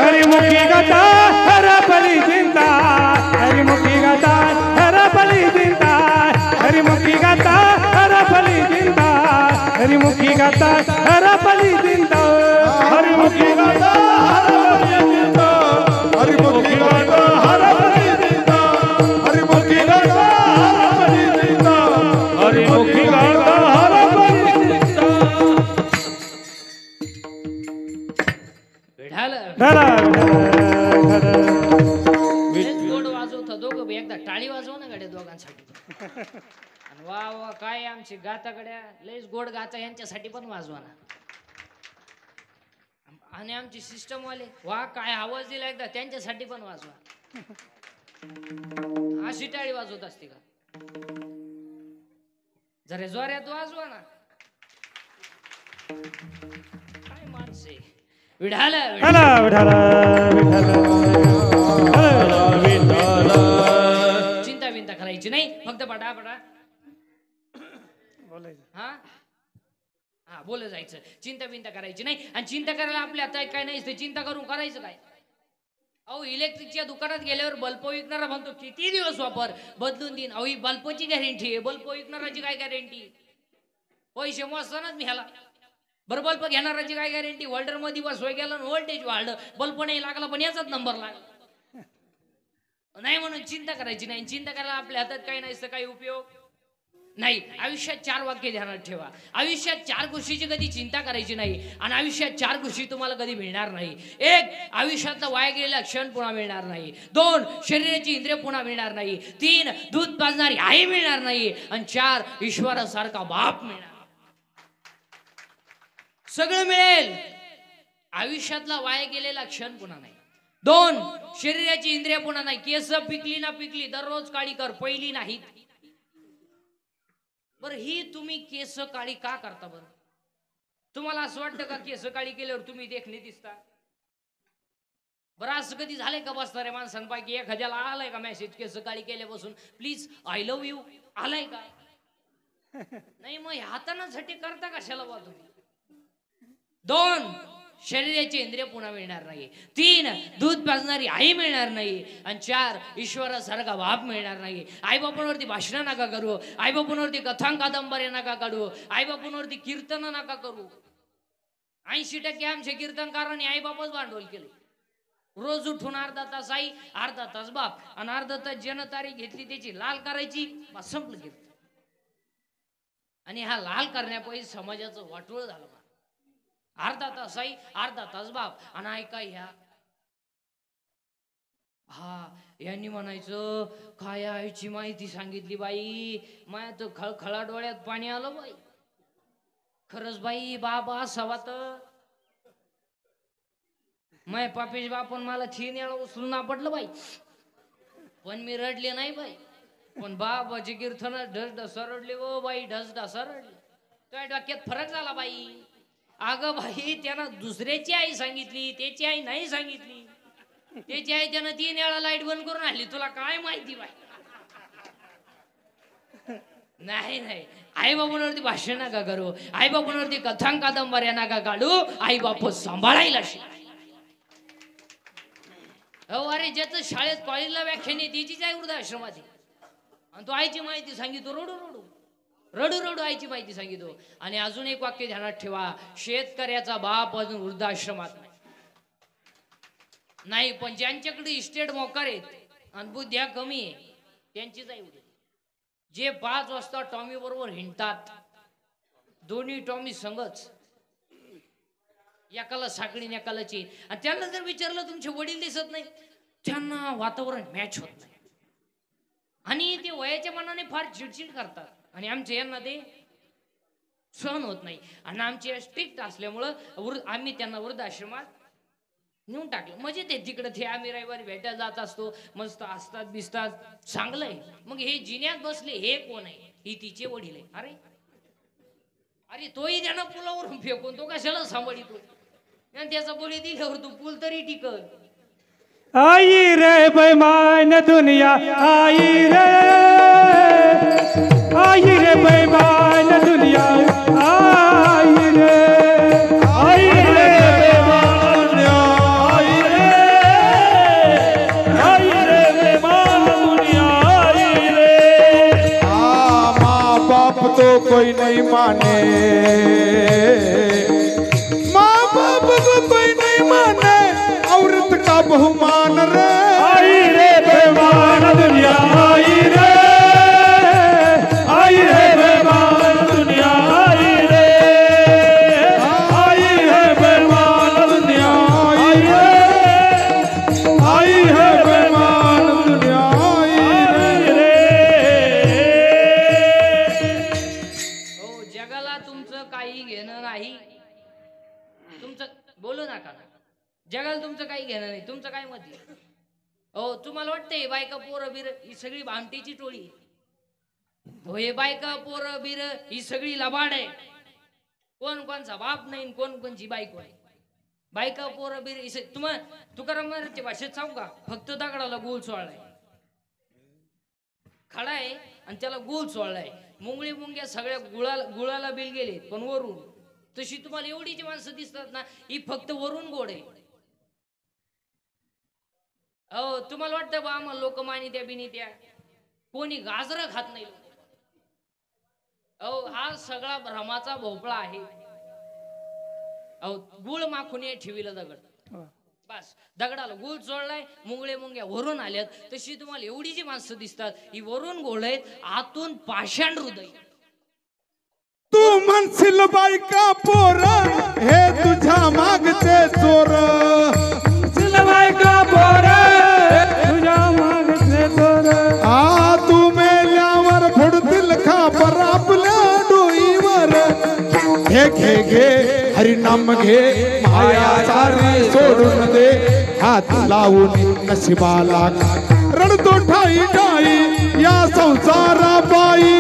हरिमुखी गाता हरपली चिंता, हरिमुखी गाता हरपली चिंता, हरिमुखी गाता हरपली चिंता, हरिमुखी गाता हरपली चिंता, हरिमुखी गाता हरपली चिंता, हरिमुखी गाता हरपली चिंता, हरिमुखी गाता हरपली चिंता, हरिमुखी गाता हरपली चिंता. गोड वाजवता दोघं एकदा टाळी वाजव ना गड्या दोघांसाठी. वा वा काय आमची गाता गड्या लयच गोड गाता, यांच्यासाठी पण वाजवा ना. आणि आमची सिस्टम वाले वा काय आवाज दिला एकदा, त्यांच्यासाठी पण वाजवा. अशी टाळी वाजवत असते का? जरा जोऱ्यात वाजवा ना. काय माणसे. विठाल चिंता बिंता करायची नाही, फक्त पटापटा हा हा बोल जायचं. चिंता बिंता करायची नाही. आणि चिंता करायला आपल्या आता काय नाही, चिंता करून करायचं काय. अहो इलेक्ट्रिकच्या दुकानात गेल्यावर बल्ब विकणारा म्हणतो किती दिवस वापर, बदलून देईन. अहो ही बल्बची गॅरंटी आहे, बल्ब विकणाराची काय गॅरंटी. पैसे मोजतानाच मी ह्याला. बरं बल्ब घेणाराची काय गॅरंटी. होल्डर मध्ये बसवाय गेला व्होल्टेज वाढलं, बल्ब नाही लागला पण याचाच नंबर लागला नाही. म्हणून चिंता करायची नाही. चिंता करायला आपल्या हातात काही नाही, काही उपयोग नाही. आयुष्यात 4 वाक्य ध्यानात ठेवा. आयुष्यात 4 गोष्टीची कधी चिंता करायची नाही. आणि आयुष्यात 4 गोष्टी तुम्हाला कधी मिळणार नाही. 1 आयुष्यातला वाया गेलेला क्षण पुन्हा मिळणार नाही. 2 शरीराची इंद्रिय पुन्हा मिळणार नाही. 3 दूध पाजणारी आई मिळणार नाही. आणि 4 ईश्वरासारखा बाप मिळणार. सगळं मिळेल, आयुष्यातला वाया गेलेला क्षण पुन्हा नाही. 2 शरीराची इंद्रिय पुन्हा नाही. केस पिकली ना पिकली दररोज काळी कर, पहिली नाही. बरं ही तुम्ही केस काळी का करता बरं. तुम्हाला असं वाटतं का केस काळी केल्यावर तुम्ही देखणे दिसता. बरं असं कधी झालंय का बसणाऱ्या माणसांपैकी एखाद्याला आलाय का मेसेज केस काळी केल्यापासून प्लीज आय लव्ह यू आलाय का. नाही मग हातानासाठी करता कशाला बा तुम्ही. 2 शरीराचे इंद्रिय पुन्हा मिळणार नाही. 3 दूध पाजणारी आई मिळणार नाही. आणि 4 ईश्वरासारखा बाप मिळणार नाही. आईबापांवरती भाषण नका करू, आईबापांवरती कथांग कादंबऱ्या नका काढू, आईबापांवरती कीर्तन नका करू. 80% आमच्या कीर्तनकारांनी आईबापच भांडवल केले. रोज उठून अर्धा तास आई, अर्धा तास बाप, आणि अर्धा तास जनतारीख घेतली त्याची लाल करायची, बस संपलं कीर्तन. आणि हा लाल करण्यापायी समाजाचं वाटोळ झालं. अर्धा तास आई, अर्धा तास बाप. आणि ऐका ह्या हा यांनी म्हणायचं काय आईची माहिती सांगितली बाई, माया तर खळखळा डोळ्यात पाणी आलं बाई. खरंच बाई बाबा असावा तर माय पापेश बापन मला 3 वेळा उचलून आपटलं बाई, पण मी रडले नाही बाई. पण बाबाची कीर्तन ढस ढसा रडले व बाई, ढस ढसा रडले. त्या डोक्यात फरक झाला बाई. अगं भाई त्यानं दुसऱ्याची आई सांगितली, त्याची आई नाही सांगितली. त्याची आई त्यानं 3 वेळा लाईट बंद करून आणली, तुला काय माहिती बाई. नाही नाही, आई बापांवरती भाषण नका करू, आई बापांवरती कथांग कादंबऱ्या नका काढू. आई बाप सांभाळायला शिक. हो अरे ज्याचं शाळेत कॉलेजला व्याख्यान आहे त्याचीच आई वृद्धाश्रमात आहे. आणि तो आईची माहिती सांगितो रडू रडू रडू रडू आईची माहिती सांगितो. आणि अजून एक वाक्य ध्यानात ठेवा, शेतकऱ्याचा बाप अजून वृद्धाश्रमात नाही. पण ज्यांच्याकडे इस्टेट मोकार आहेत आणि बुद्ध्या कमी आहे त्यांचीच आई उद्या. जे 5 वाजता टॉमी बरोबर हिंडतात, दोन्ही टॉमी संगच, एकाला साखळी एकाला चेन. आणि त्यांना जर विचारलं तुमचे वडील दिसत नाही, त्यांना वातावरण मॅच होत नाही. आणि ते वयाच्या मनाने फार चिडचिड करतात. आणि आमच्या यांना ते सहन होत नाही. आणि आमचे स्ट्रिक्ट असल्यामुळं आम्ही त्यांना वृद्धाश्रमात नेऊन टाकलं. म्हणजे ते तिकडे ते आम्ही रविवारी भेटायला जात असतो, मस्त असतात बिसतात, चांगलंय. मग हे जिन्यात बसले हे कोण आहे, ही तिचे वडील आहे. अरे अरे तोही त्यांना पुलावरून फेकून तो कशाला सांभाळतो. त्याचा बळी दिल्यावर तू पूल तरी टिकल. आई रे बेईमान दुनिया, आई रे बेईमान दुनिया, आई रे बेईमान दुनिया, आई रे बेईमान दुनिया, आई रे. माँ बाप तो कोई नहीं माने, माँ बाप को कोई नहीं माने, औरत का बहुमान रे. आई रे बेईमान दुनिया, आई रे बेईमान दुनिया, आई रे बेईमान दुनिया, आई है बेईमान दुनिया, आई रे. हो जगाला तुमचं काही घेणं नाही. तुमचं बोलू नका ना, जगाला तुमचं काही घेणं नाही. तुमचं काय मत आहे. हो तुम्हाला वाटतंय बायका पोरं बिर ही सगळी भामटीची टोळी. हो हे बायका पोरं बिर ही सगळी लबाड आहे. कोण कोणचा बाप नाही, कोण कोणची बायको आहे. बायका पोरं बिर तुम्हाला तुकाराम महाराजच्या भाषेत सांगू का? फक्त दगडाला गोल चोळलाय, खडा आहे आणि त्याला गोल चोळलाय. मुंगळी मुंग्या सगळ्या गुळाला बिल गेले, पण वरून तशी तुम्हाला एवढी जी माणसं दिसतात ना, ही फक्त वरून गोड आहे. हो, तुम्हाला वाटतं बा आम्हाला लोक मानित्या बिनित्या, कोणी गाजरं खात नाही. अहो, हा सगळा भ्रमाचा भोपळा आहे. अहो, गुळ माखून ठेवीला दगड, बस दगडाला गुळ चोळलाय, मुंगळे मुंग्या वरून आल्यात. तशी तुम्हाला एवढी जी माणसं दिसतात, ही वरून गोळ आहेत, आतून पाषाण हृदय. तू म्हणशील बायका पोर हे तुझ्या मागचे चोर, बायका पोर तुझ्या मागचे चोर. तू मेल्यावर फोडतील खापर आपल्या डोईवर. घे घे घे हरिनाम घे, माया सारी सोडून दे, हात लावून नशिबाला रडतो ठाई ठाई. या संसारा बाई,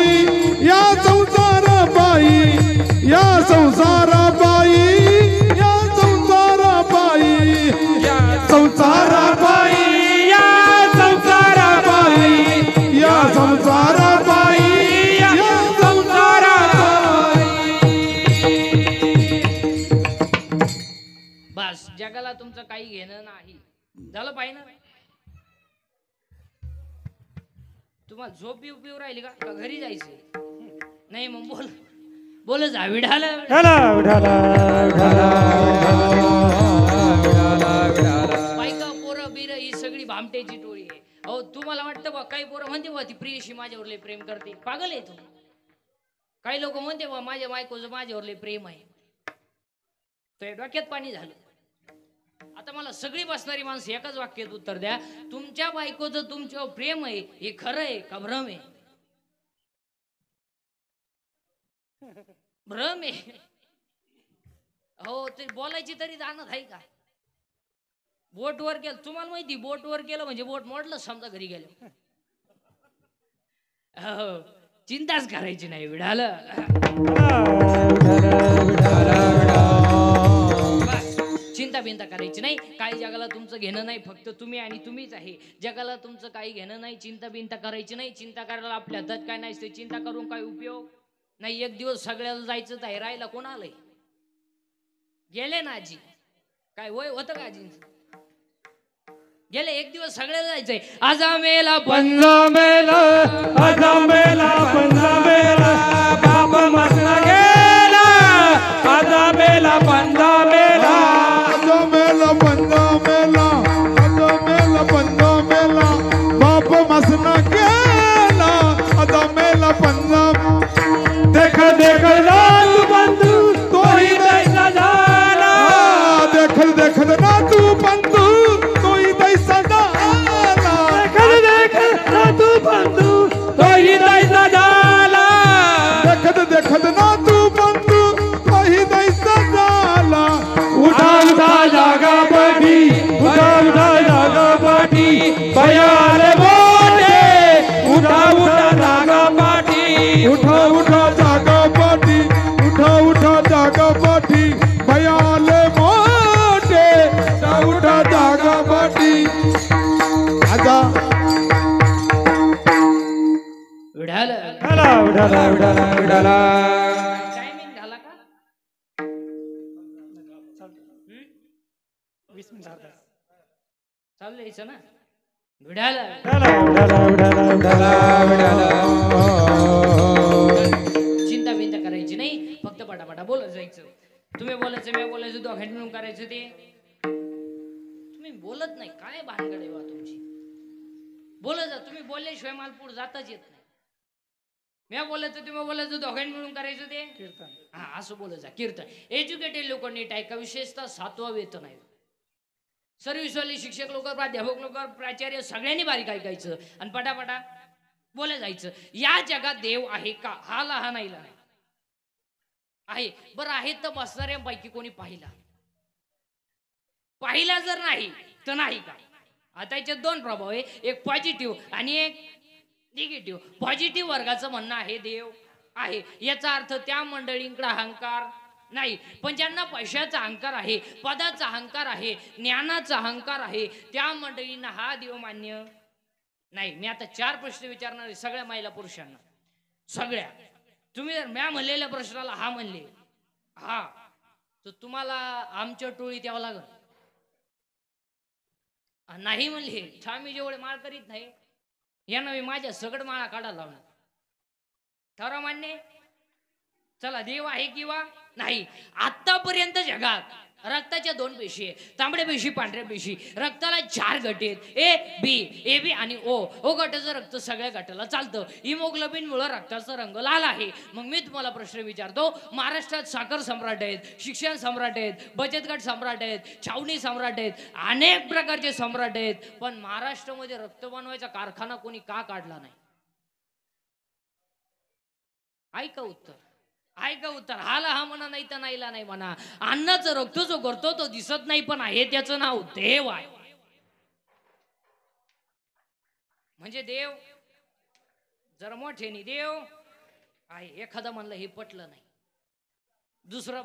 या संसारा बाई, या संसारा बाई, या संसारा बाई, या संसारा बाई, या संसारा बाई, या संसारा बाई, या संसारा बाई. बस जगाला तुमचं काही घेणं नाही. झालं पाहिजे ना? तुम्हाला झोप पिऊ राहिली का घरी जायचं नाही? मग बोल जा विढाला. बायका पोरं बिर ही सगळी भामटेची टोळी आहे. अहो, तुम्हाला वाटतं बा काही पोरं म्हणते बा ती प्रियशी माझ्यावर लय प्रेम करते, पागल आहे तू. काही लोक म्हणते बा माझ्या बायकोचं माझ्यावर लय प्रेम आहे. तर डोक्यात पाणी झालं. आता मला सगळी बसणारी माणसं एकाच वाक्यात उत्तर द्या, तुमच्या बायकोचं तुमच्यावर प्रेम आहे हे खरं आहे का भ्रम आहे? भ्रम आहे. हो, ते बोलायची तरी जाणत आहे का? बोट वर केलं, तुम्हाला माहिती बोट वर केलं म्हणजे बोट मोडलं समजा घरी गेलं. हो, चिंताच करायची नाही विडालं. चिंता बिंता करायची नाही. काही जगाला तुमचं घेणं नाही, फक्त तुम्ही आणि तुम्हीच आहे. जगाला तुमचं काही घेणं नाही. चिंता बिंता करायची नाही. चिंता करायला आपल्या हातात काय नाही, चिंता करून काय उपयोग नाही. एक दिवस सगळ्याला जायचं आहे, राहायला कोण आलंय? गेले ना आजी, काय वय होतं का आजींचं? गेले. एक दिवस सगळ्याला जायचंय. आजा मेला पंजा मेला, आजा मेला पंजा मेला, बाप मसना गेला. आजा मेला पंजा मेला, आजा मेला पंजा मेला, आजा मेला पंजा मेला, बाप मसना गेला. आजा मेला पंजा. देख देख लाल बंधू तोही दैसा झाला. देखल देखल ना तू बंधू तोही दैसा झाला. देखल देख ना तू बंधू तोही दैसा झाला. देखत देखत ना तू बंधू तोही दैसा झाला. उठा उठा जागा पाठी, उठा उठा जागा पाठी, बयाले मोठे. उठा उठा जागा पाठी, उठा उठा जागा पाठी, उठा उठा जागा पाठी, भयाले मोठे. उठा उठा जागा पाठी. आजा विढालं. उठाला उठाला उठाला उठाला. टायमिंग झाला का? 20 मिनिट चालू द्यायचं ना? विढालं. उठाला उठाला उठाला उठाला उठाला. चिंता बिंता करायची नाही, फक्त पटापटा बोलत जायचं. तुम्ही बोलायचं, मी बोलायचं, दोघांनी मिळून करायचं. ते तुम्ही बोलत नाही, काय भानगड आहे बा तुमची? बोलत जा. तुम्ही बोलल्याशिवाय मला पुढे जाताच येत नाही. मी बोलायचं, तुम्ही बोलायचं, दोघांनी मिळून करायचं. ते कीर्तन. हा, असं बोलत जा. कीर्तन. एज्युकेटेड लोक नीट ऐका, विशेषतः 7वा वेतन आहे. सर्व्हिसवाले शिक्षक लोक, प्राध्यापक लोक, प्राचार्य सगळ्यांनी बारीक ऐकायचं आणि पटापटा बोलत जायचं. या जगात देव आहे का? हा लहान नाही आहे. बरं आहे तर बसणाऱ्यांपैकी कोणी पाहिला जर नाही तर नाही का? आता याच्यात 2 प्रभाव आहे, एक पॉझिटिव्ह आणि एक निगेटिव्ह. पॉझिटिव्ह वर्गाचं म्हणणं आहे देव आहे, याचा अर्थ त्या मंडळींकडे अहंकार नाही. पण ज्यांना पैशाचा अहंकार आहे, पदाचा अहंकार आहे, ज्ञानाचा अहंकार आहे, त्या मंडळींना हा देव मान्य नाही. मी आता 4 प्रश्न विचारणार आहे सगळ्या महिला पुरुषांना, सगळ्या. तुम्ही जर म्या म्हणलेल्या प्रश्नाला हा म्हणले हा, तर तुम्हाला आमच्या टोळीत यावं लागल. नाही म्हणले तर आम्ही जेवढे माळ करीत नाही यांना मी माझ्या सगळं माळा काढायला लावणार. ठरवा मान्य. चला, देव आहे किंवा नाही. आतापर्यंत जगात रक्ताच्या 2 पेशी आहे, तांबड्या पेशी, पांढऱ्या पेशी. रक्ताला 4 गट आहेत, ए बी आणि ओ गटाचं रक्त सगळ्या गटाला चालतं. हिमोग्लोबिन मुळे रक्ताचा रंग लाल आहे. मग मी तुम्हाला प्रश्न विचारतो, महाराष्ट्रात साखर सम्राट आहेत, शिक्षण सम्राट आहेत, बचत गट सम्राट आहेत, छावणी सम्राट आहेत, अनेक प्रकारचे सम्राट आहेत, पण महाराष्ट्रामध्ये रक्त बनवायचा कारखाना कोणी का काढला नाही? ऐका उत्तर, ऐका उत्तर. हाला हा म्हणा, नाही तर नाहीला नाही म्हणा. अन्नाचं रक्त जो करतो तो दिसत नाही, पण आहे त्याचं नाव देव आहे. म्हणजे देव जर मोठेनी देव आहे. एखादा म्हणलं हे पटलं नाही. दुसरा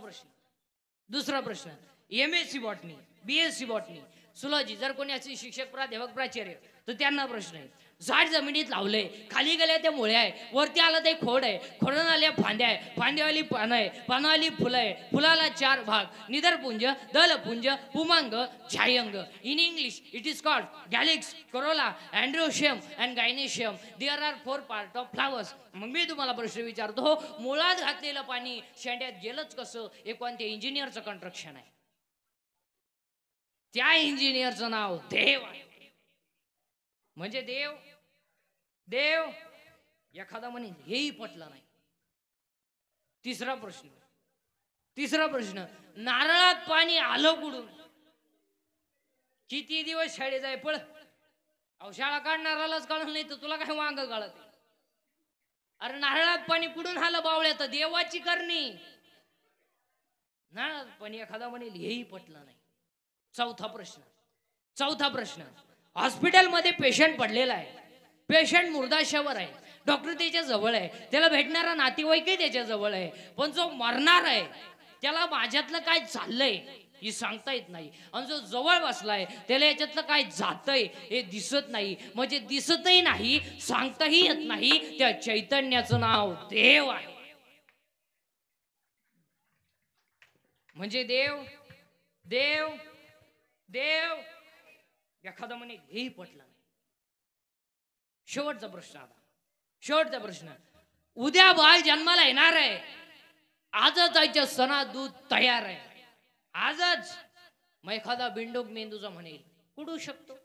प्रश्न MSc बॉटनी, BSc बॉटनी, सुलॉजी जर कोणी असे शिक्षक, प्राध्यापक, प्राचार्य, तर त्यांना प्रश्न आहे. झाड जमिनीत लावलंय, खाली गेल्या त्या मुळ्या आहे, वरती आलं ते खोड आहे, खोडून आल्या फांद्या आहे, फांद्यावाली पानं आहे, पानावाली फुलं आहे, फुलाला 4 भाग, निदरपुंज, दलपुंज, पुमांग, छायांग. In English it is called calyx, corolla, androecium and gynoecium. There are 4 part of flowers. मग मी तुम्हाला प्रश्न विचारतो, मुळात घातलेलं पाणी शेंड्यात गेलंच कसं? हे कोणत्या इंजिनियरचं कंस्ट्रक्शन आहे? त्या इंजिनियरचं नाव देव आहे. म्हणजे देव एखादा म्हणे हेही पटलं नाही. तिसरा प्रश्न नारळात पाणी आलं कुठून? किती दिवस शाळेत जाय पळ. अहो, शाळा काढणारालाच कळलं नाही तर तुला काय वांग कळत? अरे नारळात पाणी कुठून आलं बावळ्या? तर देवाची करणी. नारळात पाणी एखादा म्हणेल हेही पटलं नाही. चौथा प्रश्न हॉस्पिटलमध्ये पेशंट पडलेला आहे, पेशंट मुर्दाशावर आहे, डॉक्टर त्याच्या जवळ आहे, त्याला भेटणारा नातेवाईकही त्याच्या जवळ आहे, पण जो मरणार आहे त्याला माझ्यातलं काय चाललंय हे सांगता येत नाही. आणि जो जवळ बसलाय त्याला याच्यातलं काय जातंय हे दिसत नाही. म्हणजे दिसतही नाही, सांगताही येत नाही. त्या चैतन्याचं नाव देव आहे. म्हणजे देव एखादा म्हणे हेही पटलं नाही. शेवटचा प्रश्न उद्या बाळ जन्माला येणार आहे, आजच आईच्या सणात दूध तयार आहे, आजच. मग एखादा बिंडूक मेंदूचा म्हणेल कुठू शकतो?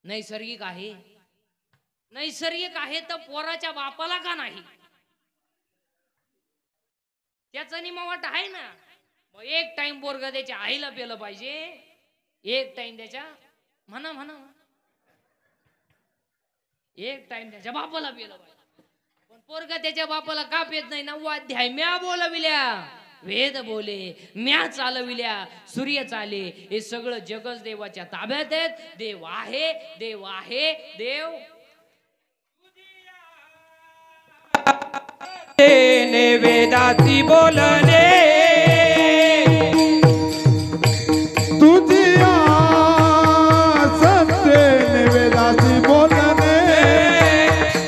नैसर्गिक आहे तर पोराच्या बापाला का नाही? त्याचा निमावट आहे ना. मग एक टाइम पोरग त्याच्या आईला पेलं पाहिजे, एक टाइम त्याच्या एक टाइम त्याच्या बापाला पेलं पाहिजे. पण पोरग त्याच्या बापाला का पेत नाही? 9 अध्याय म्या बोलविल्या, वेद बोले म्या चालविल्या, सूर्य चाले. हे सगळं जगच देवाच्या ताब्यात आहेत. देव आहे. देव वेदाची बोलणे तुझिया सत्तेने वेदाची बोलणे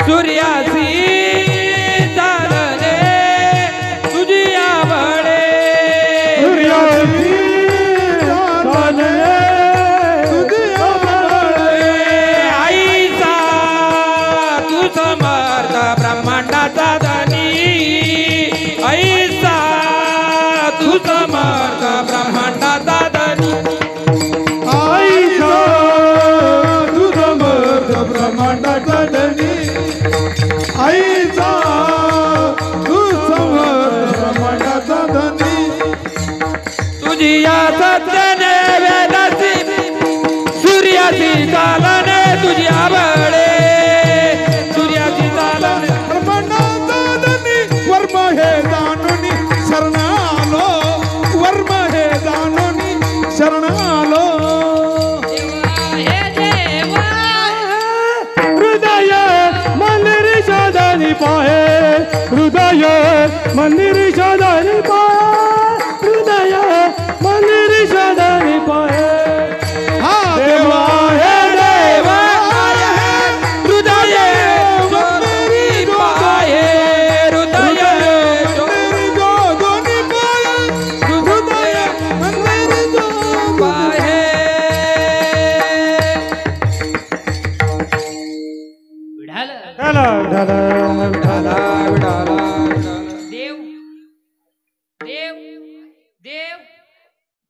सूर्यासी चालणे तुझिया बळे सूर्याची चालणे तुझिया बळे आईचा तू समर्थ ब्रह्मांडाचा धनी ऐसा तू समर्थ ब्रह्मांडाचा धनी आईचा तू समर्थ ब्रह्मांडाचा धनी आईचा तू समर्थ ब्रह्मांडाचा धनी तुझी या सत्याने वेदाची सूर्याची चालणे तुझी आवडे सूर्याची चालणे ब्रह्मांडाचा धनी वर्म हे जाणून शरण आलो वर्म हे जाणून शरण आलो हृदय मंदिर शोधनी पाहे हृदय मंदिर शोधनी पाहे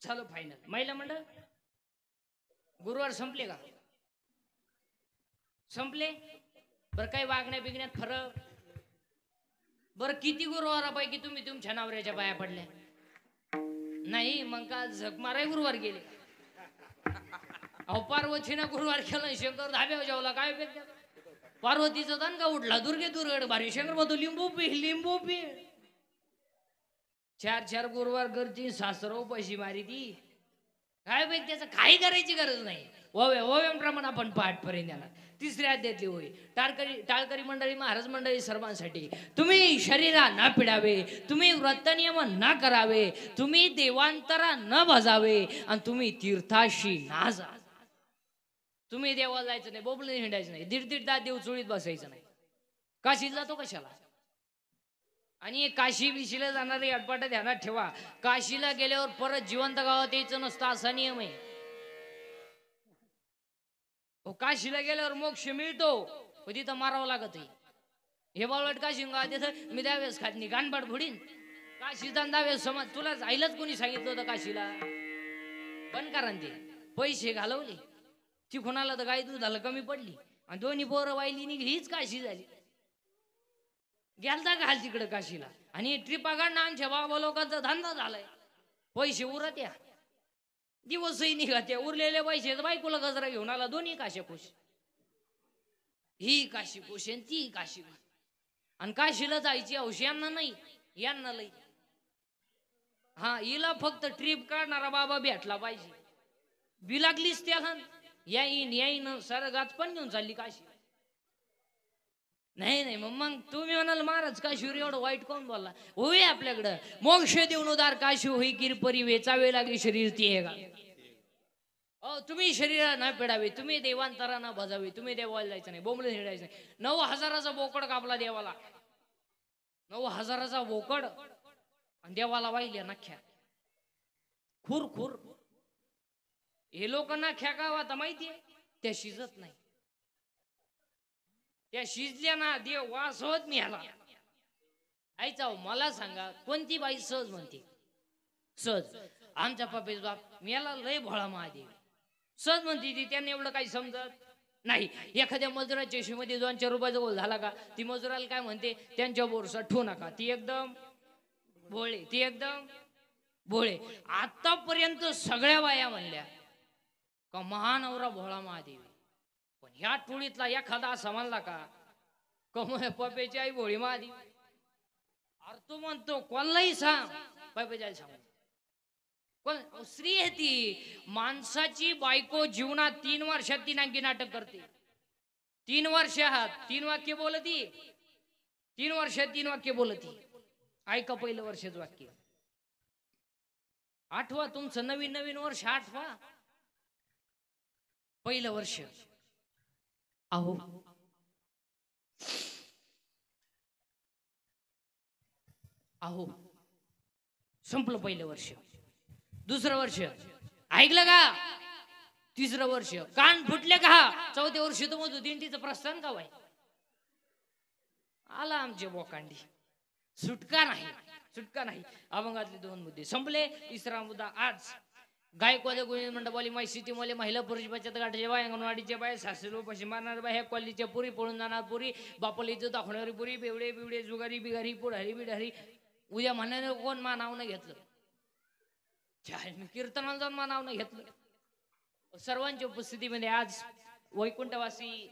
झालं फायनल. महिला मंडळ गुरुवार संपले का? संपले. बरं काही वागण्या बिगण्यात फरक? बरं किती गुरुवारापैकी तुम्ही तुमच्या नवऱ्याच्या पाया पडल्या? नाही. मग का झक माराय गुरुवार गेले? अहो पार्वतीनं गुरुवार केलं, शंकर धाब्यावर जेवला, काय उपयोग त्याचा? पार्वतीचा दणका उठला, दुर्गे दुर्गड भारी, शंकर म्हणतो लिंबू पी लिंबू पी. 4 गुरुवार करती, सासरो पैशी मारी ती, काय उपयोग त्याचं? काही करायची गरज नाही. ओव्याप्रमाणे आपण पाठपर्यंत येणार. तिसऱ्या अध्यायातली होय टाळकरी मंडळी, महाराज मंडळी सर्वांसाठी, तुम्ही शरीरा न पिडावे, तुम्ही व्रतनियम न करावे, तुम्ही देवांतरा न भजावे, आणि तुम्ही तीर्थाशी ना जा. तुम्ही देवाला जायचं नाही, बोबले हिंडायचं नाही, दीड तास देव चोळीत बसायचं नाही. काशीला जातो कशाला? आणि काशी बिशीला जाणारे अटपाट ध्यानात ठेवा, काशीला गेल्यावर परत जिवंत गावात यायचं नसतं, असा नियम आहे. काशीला गेल्यावर मोक्ष मिळतो, तिथं मारावं लागत आहे. हे बावळट काशी तिथं मी द्यावेस खात नाही, गाणपाट फोडीन. काशीचा द्यावेस समाज, तुला जायलाच कोणी सांगितलं होतं काशीला? पण कारण ते पैसे घालवले, ती कोणाला तर गाय दुधाला कमी पडली, आणि दोन्ही पोरं वाहिली निघली, हीच काशी झाली. गेलता घाल तिकडं काशीला, आणि ट्रिपा काढणं आमच्या बाबा लोकांचा धंदा झालाय. पैसे उरत या, दिवसही निघत्या, उरलेले पैसे बायकोला गजरा घेऊन आला, दोन्ही काशी खुश. ही काशी खुश आणि ती काशी खुश. आणि काशीला जायची हौस यांना नाही, यांना लई. हा, हिला फक्त ट्रिप काढणारा बाबा भेटला पाहिजे. बिलागलीच त्याला येईन सरगाच पण घेऊन चालली काशी. नाही मग तुम्ही म्हणाल महाराज काशीवर एवढं वाईट कोण बोलला? होय आपल्याकडं मोक्ष देऊन उदार काशी होई किरपरी, वेचावे लागे शरीर ती आहे का? तुम्ही शरीर न पेडावे, तुम्ही देवांतरा न भजावे, तुम्ही देवाला जायचं नाही, बोंबले हिंडायचं नाही. 9,000चा बोकड कापला देवाला, 9,000चा बोकड, आणि देवाला वाहिल्या नख्या खुर. हे लोक नख्या का आता माहितीये? त्या शिजत नाही, त्या शिजल्या ना देव वास होत मी ह्याला. आईचा मला सांगा, कोणती बाई सहज म्हणते? सहज आमच्या पप्पीच बाप याला लय भोळा महादेव सहज म्हणते ती. त्यांना एवढं काही समजत नाही. एखाद्या मजुराच्या हिशोबामध्ये 2-4 रुपयाचा गोल झाला का, ती मजुराला काय म्हणते? त्यांच्या बोरसा ठेवू नका, ती एकदम भोळे, ती एकदम भोळे. आतापर्यंत सगळ्या बाया म्हणल्या का महानवरा भोळा महादेव, पण ह्या टोळीतला एखादा असा म्हणला का कमय पप्पेची आई भोळी महादेव? अरे तू म्हणतो कोणालाही सांग, पप्पेची आई सांग. पण स्त्री आहे ती. माणसाची बायको जीवनात 3 वर्षात 3 अंकी नाटक करते. 3 वर्षात 3 वाक्य बोलती, 3 वर्षात 3 वाक्य बोलती. ऐका पहिलं वर्षाचं वाक्य. आठवा तुमचं नवीन वर्ष, आठवा पहिलं वर्ष. अहो संपलं पहिलं वर्ष. दुसरं वर्ष ऐकलं का? तिसरं वर्ष कान फुटले का? 4थ्या वर्षी तर मग दिंडीचं प्रस्थान का व्हाय? आला आमचे बोकांडी. सुटका नाही. अभंगातले 2 मुद्दे संपले. तिसरा मुद्दा आज गायकवाद गोविंद मंडपाली माई सिटी मले महिला पुरुष बचत गटाचे बाय, अंगणवाडीचे बाय, सासरी पैसे मारणार बाय, ह्या कॉलेजच्या पुरी, पळून जाणार पुरी, बापाला इथं दाखवणारी पुरी, बेवडे जुगारी बिगारी पुढारी बिढारी. उद्या म्हणण्याने कोण मा नाव नाही घेतलं? मी कीर्तनाला जाऊन मा नाव नाही घेतलं. सर्वांच्या उपस्थितीमध्ये आज वैकुंठवासी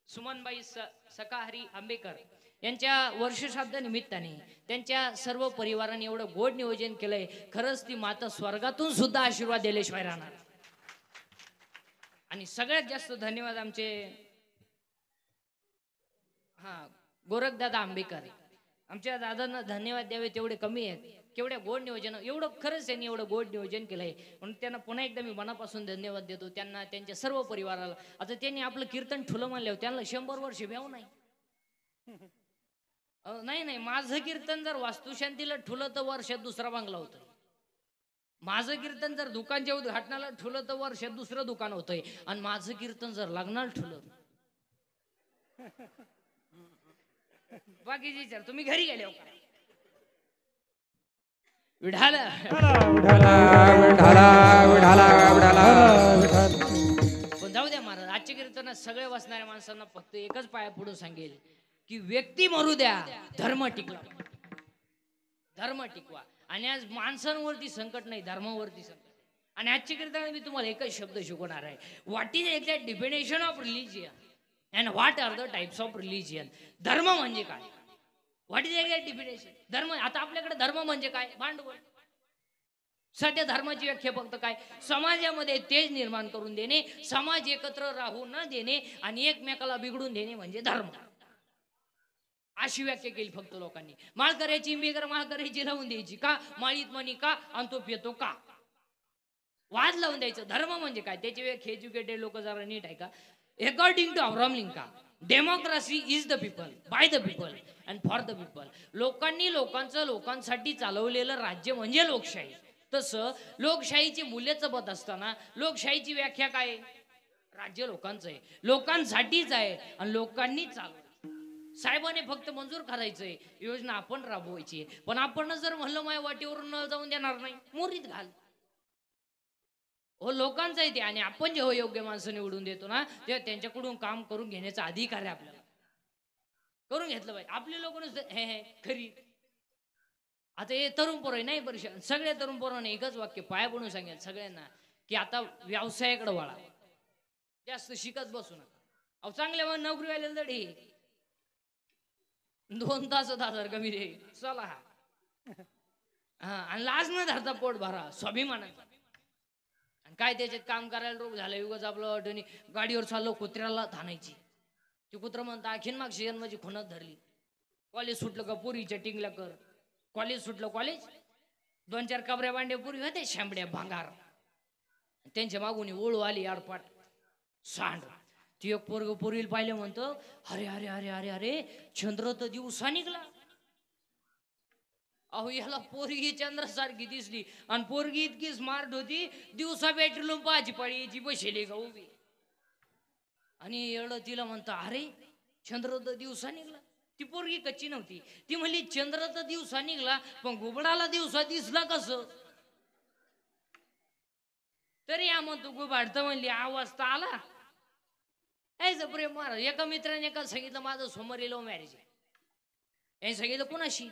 सुमनबाई सकाहरी आंबेकर यांच्या वर्षश्राद्ध निमित्ताने त्यांच्या सर्व परिवाराने एवढं गोड नियोजन केलंय. खरंच ती माता स्वर्गातून सुद्धा आशीर्वाद दिल्याशिवाय राहणार. आणि सगळ्यात जास्त धन्यवाद आमचे गोरखदादा आंबेकर. आमच्या दादांना धन्यवाद द्यावे तेवढे कमी आहेत. केवढ्या गोड नियोजन, एवढं खरंच त्यांनी एवढं गोड नियोजन केलंय, म्हणून त्यांना पुन्हा एकदा मी मनापासून धन्यवाद देतो. त्यांना, त्यांच्या सर्व परिवाराला. आता त्यांनी आपलं कीर्तन ठुलं म्हणल्यावर त्यांना 100 वर्ष व्याव नाही. नाही माझं कीर्तन जर वास्तुशांतीला ठुलं तर वर्षात दुसरा बांगला होतोय. माझं कीर्तन जर दुकानच्या उद्घाटनाला ठुलं तर वर्षात दुसरं दुकान होतंय. आणि माझं कीर्तन जर लग्नाला ठुलं, बाकीचे विचार तुम्ही घरी गेले. विढाल पण जाऊ द्या महाराज. आजच्या कीर्तनात सगळे बसणाऱ्या माणसांना फक्त एकच पाया पुढे सांगेल की व्यक्ती मरू द्या, धर्म टिकवा. धर्म टिकवा. आणि आज माणसांवरती संकट नाही, धर्मावरती संकट. आणि आजच्या कीर्तनात मी तुम्हाला एकच शब्द शिकवणार आहे. What is exact definition of religion and what are the types of religion. धर्म म्हणजे काय? What is exact definition. धर्म. आता आपल्याकडे धर्म म्हणजे काय? भांडवल. सध्या धर्माची व्याख्या फक्त काय? समाजामध्ये तेज निर्माण करून देणे, समाज एकत्र राहू न देणे आणि एकमेकाला बिघडून देणे म्हणजे धर्म. अशी व्याख्या केली फक्त लोकांनी. माळ करायची बिगर माळ करायची लावून द्यायची का? माळीत म्हणी का? आणि तो पितो का? वाद लावून द्यायचं. धर्म म्हणजे काय? त्याची व्याख्या एज्युकेटेड लोक जरा नीट आहे का? According to Abraham Lincoln, democracy is the people, by the people and for the people. लोकांनी लोकांचं लोकांसाठी चालवलेलं राज्य म्हणजे लोकशाही. तसं लोकशाहीची मूल्य जपत असताना लोकशाहीची व्याख्या काय? राज्य लोकांचं आहे, लोकांसाठीच आहे आणि लोकांनी चालवलं. साहेबाने फक्त मंजूर करायचंय, योजना आपण राबवायची. पण आपण जर म्हणलं माझ्या वाटेवरून न जाऊन देणार नाही, मोरीत घाल. हो, लोकांचं आहे ते. आणि आपण जेव्हा योग्य माणसं निवडून देतो ना, तेव्हा त्यांच्याकडून काम करून घेण्याचा अधिकार आहे आपल्याला. करून घेतलं पाहिजे. आपले लोक हे खरी. आता हे तरुण पोरं नाही परिषद, सगळ्या तरुण पोरांना एकच वाक्य पाया पडून सांगेल सगळ्यांना की आता व्यवसायाकडे वळा, जास्त शिकत बसू नका. अहो चांगल्या मग नोकरी व्हायला लढे 2 तास 10,000 कमी दे चला. हा, आणि लाज न धरता पोट भरा स्वाभिमानाचा. आणि काय त्याच्यात काम करायला रोग झाला. युगच आपलं वाटणी गाडीवर चाललो, कुत्र्याला थानायची. ती कुत्र म्हणता आणखीन मागशी माझी खुणत धरली. कॉलेज सुटलं का पुरीच्या टिंगल्या कर. कॉलेज सुटलं, कॉलेज 2-4 कबऱ्या बांड्या पुरी होते, शांबड्या भांगार. त्यांच्या मागून ओळू आली आडपाट सांड. ती एक पोरग पोरीला पाहिलं म्हणतो, अरे अरे अरे अरे अरे चंद्र तर दिवसा निघला. अहो याला पोरगी चंद्रासारखी दिसली आणि पोरगी इतकी स्मार्ट होती, दिवसा बॅटरीला पाहायची पाळी याची बसली का उभी. आणि एवढं तिला म्हणतो, अरे चंद्र तर दिवसा निघला. ती पोरगी कच्ची नव्हती. ती म्हणली चंद्र तर दिवसा निघला पण घुबडाला दिवसा दिसला कसं. तरी या म्हणतो गुबाडतं म्हणली आवाज तर आला. ऐसा प्रेम महाराज. एका मित्राने एका सांगितलं माझं सोमवारी लव्ह मॅरेज आहे. यांनी सांगितलं कोणाशी?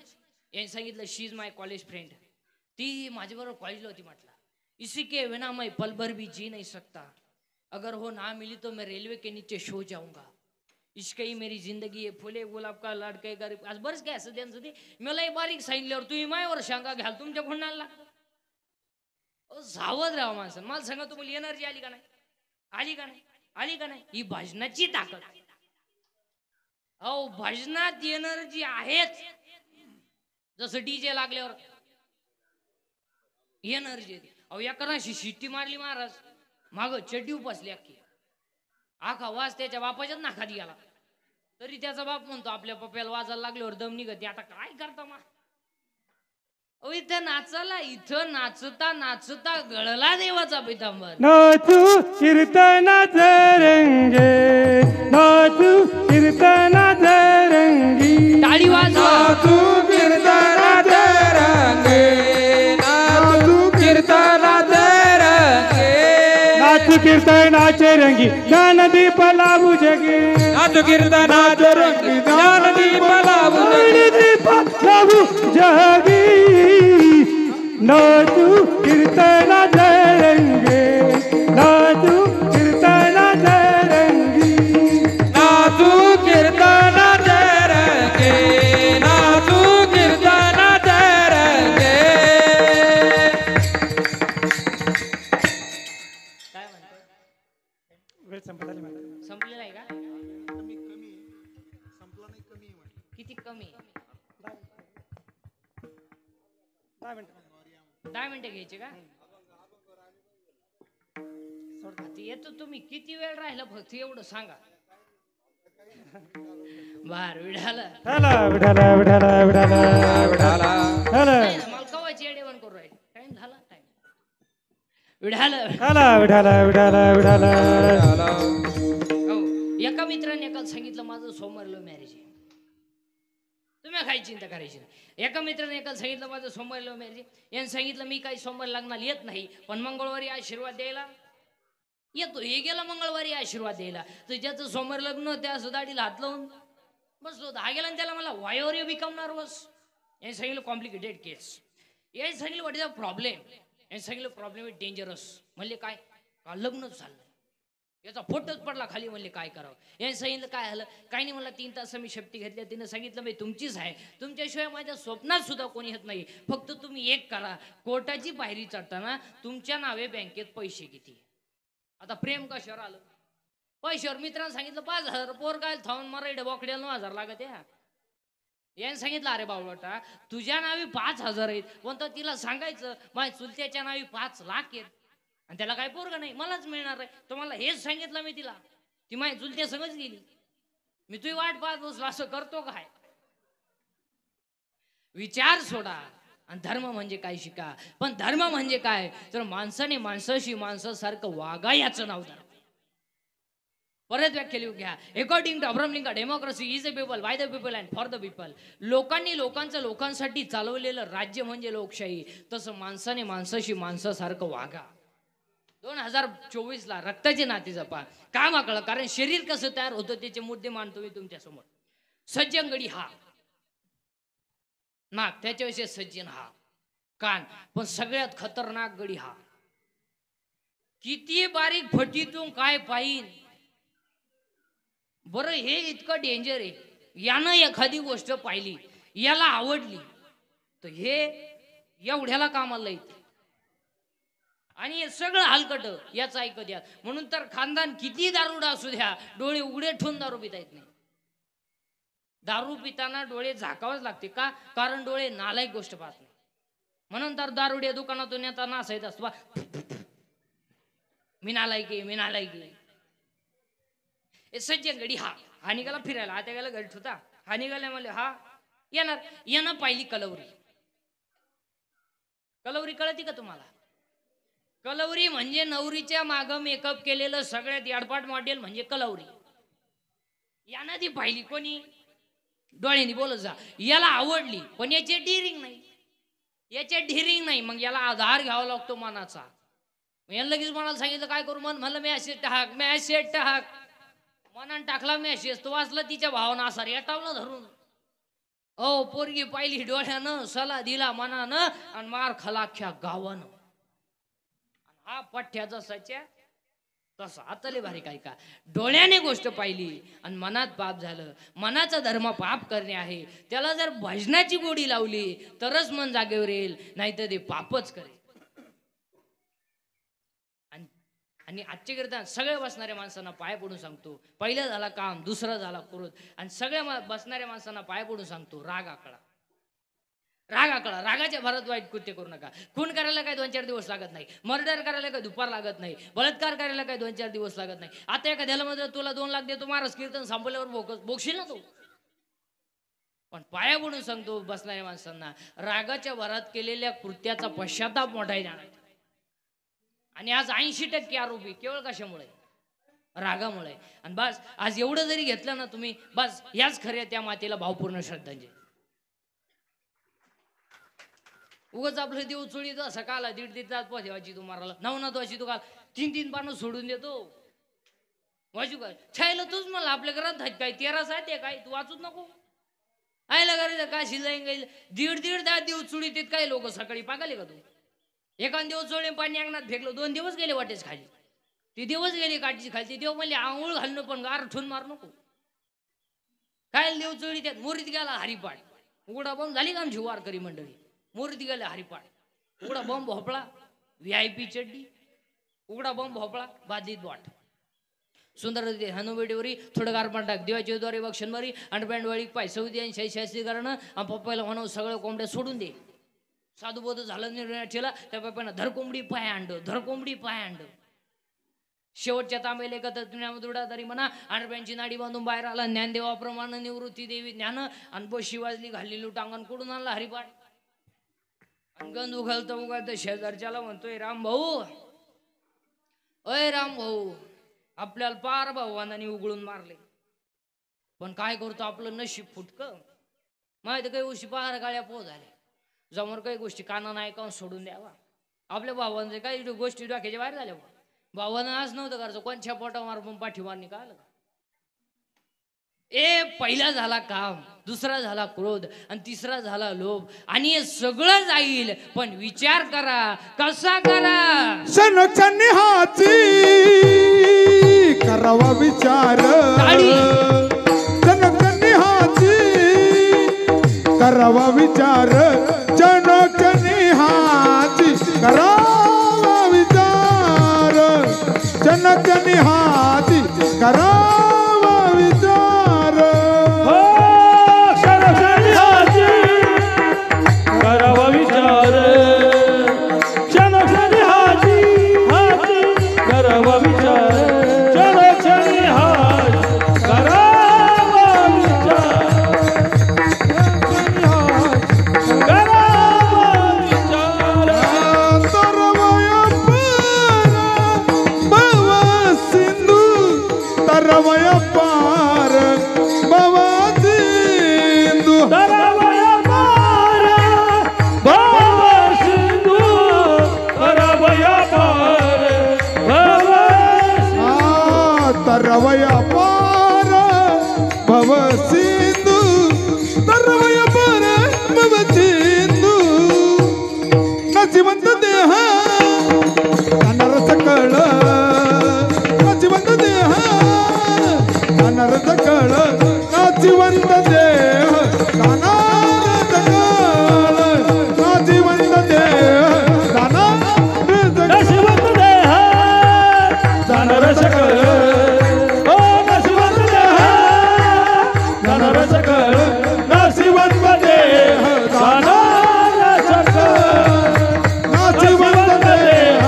यांनी सांगितलं शी इज माय कॉलेज फ्रेंड. ती माझ्याबरोबर कॉलेजला होती. म्हटलं इसी के बिना मैं पल भर भी जी नहीं सकता. अगर हो ना मिली तो मैं रेल्वे के नीचे सो जाऊंगा. इश्क ही मेरी जिंदगी है, फुले गुलाब का लडके गरीब. आज बरंच काय असं त्यांचं ते. मलाही बारीक सांगितल्यावर तुम्ही मायावर शांगा घ्याल, तुमच्या खुणाला सावध राहा माणसं. मला सांगा तुम्हाला एनर्जी आली का नाही? आली का नाही? आली का नाही? ही भजनाची ताकद. अहो भजनात एनर्जी आहेच. जसं डीजे लागल्यावर एनर्जी. अहो एकाशी शिट्टी मारली महाराज, माग चड्डी उपसली अख्खी. आखा वाज त्याच्या बापाच्याच नाकात गेला. तरी त्याचा बाप म्हणतो आपल्या पप्याला वाजायला लागल्यावर दम निघते. आता काय करता मा? इथं नाचाला, इथं नाचता नाचता गळला देवाचा पितांबर. नाचू कीर्तनात रंगे, नाचू कीर्तनात रंगी. टाळी वाजवा. नाचू कीर्तनात रंगे, नाचू कीर्तनात रंगे. नाचू कीर्तनाचे रंगी, ज्ञानदीप लावू जगे. नाचू कीर्तनात रंगी, ज्ञानदीप लावू जगे. दीप लावू जगी. नाचू कीर्तनात रंगे, नाचू कीर्तनात रंगी. नाचू कीर्तनात रंगे, नाचू कीर्तनात रंगे. काय म्हणतो? वेळ संपत आली मला. संपलेला आहे का? किती कमी? 10 मिनिटं घ्यायचे का? येतो तुम्ही. किती वेळ राहिला फक्त एवढं सांगा. बार विढाला विढाला विढाला विढाला विढाला विढाला मला कवाची एडेवण करू राहील. टाइम झाला. टाइम विढाला विढाला विढाला विढाला. हो, एका मित्राने एकाला सांगितलं माझं सोमवारी लव्ह मॅरेज आहे. तुम्ही काही चिंता करायची नाही. एका मित्राने एका सांगितलं माझं सोमवारी लव्ह मॅरेज. याने सांगितलं मी काही सोमवारी लग्नाला येत नाही, पण मंगळवारी आशीर्वाद द्यायला येतो. हे गेला मंगळवारी आशीर्वाद द्यायला. तर ज्याचं सोमवारी लग्न होते असं दाढीला हात लावून बसलो होता. हा गेला आणि त्याला मला why are you become nervous. याने सांगितलं कॉम्प्लिकेटेड केस. याने सांगितलं व्हॉट इज अ प्रॉब्लेम. याने सांगितलं प्रॉब्लेम इज डेंजरस. म्हणले काय? का लग्नच झालं. याचा फोटोच पडला खाली. म्हणले काय करावं. याने सांगितलं काय झालं. काही नाही. मला 3 तास मी शेपटी घेतल्या. तिने सांगितलं मी तुमचीच आहे, तुमच्याशिवाय माझ्या स्वप्नात सुद्धा कोणी येत नाही. फक्त तुम्ही एक करा, कोर्टाची पायरी चढताना तुमच्या नावे बँकेत पैसे किती. आता प्रेम कशावर आलं? पैशावर. मित्रांनी सांगितलं 5,000. पोर काय थांबून मराठी बोकड्याला 9,000 लागत. याने सांगितलं अरे बावळटा तुझ्या नावी 5,000 आहेत, पण तर तिला सांगायचं माझ्या चुलत्याच्या नावी 5 लाख आहेत आणि त्याला काय पोरगा नाही, मलाच मिळणार आहे. तुम्हाला हेच सांगितलं मी तिला. ती माझ्या चुलत्या संगच गेली. मी तुझी वाट पाहत बसलो. असं करतो काय? विचार सोडा आणि धर्म म्हणजे काय शिका. पण धर्म म्हणजे काय तर माणसाने माणसाशी माणसासारखं वागा याचं नाव धर्म. परत व्याख्या लिहून घ्या. According to Abraham Lincoln democracy is a people by the people and for the people. लोकांनी लोकांचं लोकांसाठी चालवलेलं राज्य म्हणजे लोकशाही. तसं माणसाने माणसाशी माणसासारखं वागा. 2024ला रक्ताचे नाते जपा. का माकळं? कारण शरीर कसं तयार होतं त्याचे मुद्दे मांडतो मी तुमच्या समोर. सज्जन गडी हा नाक, त्याच्याविषयी सज्जन हा कान, पण सगळ्यात खतरनाक गडी हा. किती बारीक फटीतून काय पाहिन. बरं हे इतकं डेंजर आहे. यानं एखादी गोष्ट पाहिली, याला आवडली, तर हे एवढ्याला कामाला येते आणि हे सगळं हलकट याच ऐकत या. म्हणून तर खानदान किती दारुडा असू द्या, डोळे उघडे ठेवून दारू पिता येत नाही. दारू पिताना डोळे झाकावच लागते. का? कारण डोळे नालायक गोष्ट पाहत नाही. म्हणून तर दारुड्या दुकानातून येताना असायचं असतो मी नालायकी मी नालायकी. सज्जन गडी हा निघाला फिरायला. आता गेला घरी होता. हा निघाला म्हणले हा येणार. यानं पाहिली कलवरी. कलवरी कळती का तुम्हाला? कलवरी म्हणजे नवरीच्या माग मेकअप केलेलं सगळ्यात याडपाट मॉडेल म्हणजे कलवरी. यानं ती पाहिली. कोणी? डोळ्यांनी बोलत जा. याला आवडली, पण याचे डिरिंग नाही, याचे डिरिंग नाही. मग याला आधार घ्यावा लागतो मनाचा. याला लगेच मनाला सांगितलं काय करू. मन म्हणलं मॅसेज टाक, मॅसेज टाक. मनानं टाकला मॅसेज. तो वाचला तिच्या भावना असा रेटावलं धरून. ओ पोरगी पाहिली डोळ्यानं, सला दिला मनानं आणि मार खाला अख्ख्या गावानं. हा पठ्ठ्याचा सच्या तसा. आता लय भारी काय का. डोळ्याने गोष्ट पाहिली आणि मनात पाप झालं. मनाचा धर्म पाप करणे आहे. त्याला जर भजनाची गोडी लावली तरच मन जागेवर येईल, नाहीतर ते पापच करेल. आणि आजच्या कीर्तन सगळ्या बसणाऱ्या माणसांना पाय पडून सांगतो, पहिला झाला काम, दुसरा झाला क्रोध. आणि सगळ्या बसणाऱ्या माणसांना पाय पडून सांगतो राग आकळा. राग आकळा. रागाच्या भरात वाईट कृत्य करू नका. खून करायला काय 2-4 दिवस लागत नाही. मर्डर करायला काय दुपार लागत नाही. बलात्कार करायला काय 2-4 दिवस लागत नाही. आता एखाद्याला मध्ये तुला 2 लाख देतो महाराज, कीर्तन संपल्यावर बोगशील ना तू. पण पाया पडून सांगतो बसणाऱ्या माणसांना, रागाच्या भरात केलेल्या कृत्याचा पश्चाताप मोठा आहे. आणि आज 80% आरोपी केवळ कशामुळे? रागामुळे. आणि बस आज एवढं जरी घेतलं ना तुम्ही, बस याच खऱ्या त्या मातेला भावपूर्ण श्रद्धांजली. उगाच आपलं देव चोळीत सकाळला 1.5 तास पोहवायची तुम्हाला, 9 वाजची तू काल 3 पानं सोडून देतो. वाचू काय छायला तूच मला आपल्या घरात काय 13 सात आहे काय, तू वाचूच नको. आयला करायचं काय शिजाईन गाईल 1.5 तास देव चोळीत काय लोक सकाळी पागाले का तू? एखाद दिवस चोळे पाणी अंगणात फेकलं, 2 दिवस गेले वाटेच खाली. ते दिवस गेले काठीची खाली. देव म्हणले आंघोळ घालणं पण गार ठेवून मार नको. काय देव चोळी त्यात मोरीत गेला हरिपाठ. उघडा बंब झाली का आमची वारकरी मंडळी. मोरीत गेले हरिपाठ. उघडा बंब भोपळा VIP चड्डी. उघडा बंब भोपळा बादलीत वाट. सुंदर हनुबेडीवरी थोडं गारपण टाक. देवाच्या द्वारे बक्षणवारी अंडपॅन्ट वाळी पाय सौदी आणि शास्त्री करणं. आणि पप्पाला म्हणून सगळं कोंबड्या सोडून दे. साधुबोध झालं निर्णय ठेला त्या पप्पानं धरकोंबडी पाय अंड, धरकोंबडी पाय अंड. शेवटच्या तांबेले कथुडा तरी म्हणा. अंडपॅन्टची नाडी बांधून बाहेर आला. ज्ञानदेवाप्रमाणे निवृत्ती देवी ज्ञान. आणि बशी वाजली घाललेली टांगण कुठून आणला हरिपाठ. गंध उघालतं शेजारच्याला म्हणतोय राम भाऊ, अय राम भाऊ, आपल्याला पार भावानाने उघडून मारले, पण काय करतो आपलं नशीब फुटकं. माहिती काही गोष्टी पहार गाळ्या पो झाल्या समोर काही गोष्टी कानानं ऐकावून सोडून द्यावा आपल्या भावांचे काही गोष्टी डोक्याच्या बाहेर झाल्या भावानं आज नव्हतं करायचं कोणच्या पोटा मारून पाठीमारणी का आलं पहिला झाला काम दुसरा झाला क्रोध आणि तिसरा झाला लोभ आणि हे सगळं जाईल पण विचार करा कसा करा क्षणोक्षणी करावा विचार क्षणोक्षणी करावा विचार क्षणोक्षणी करावा विचार क्षणोक्षणी करावा विचार करावा विचार क्षणोक्षणी करावा विचार क्षणोक्षणी करावा विचार तरवय पार भव सिंधू तरवय पार भव सिंधू तरवय पार भव तरवय पार भव सिंधू तरवय पार भव सिंधू नचिवंत देह कानार सकळ नचिवंत देह कानार सकळ नाचिवंत देह कानार सकळ नाचिवंत देह कानार नशिवंत देह जाणार सकळ ओ नशिवंत देह जाणार सकळ नशिवंत देह जाणार सकळ नाचिवंत देह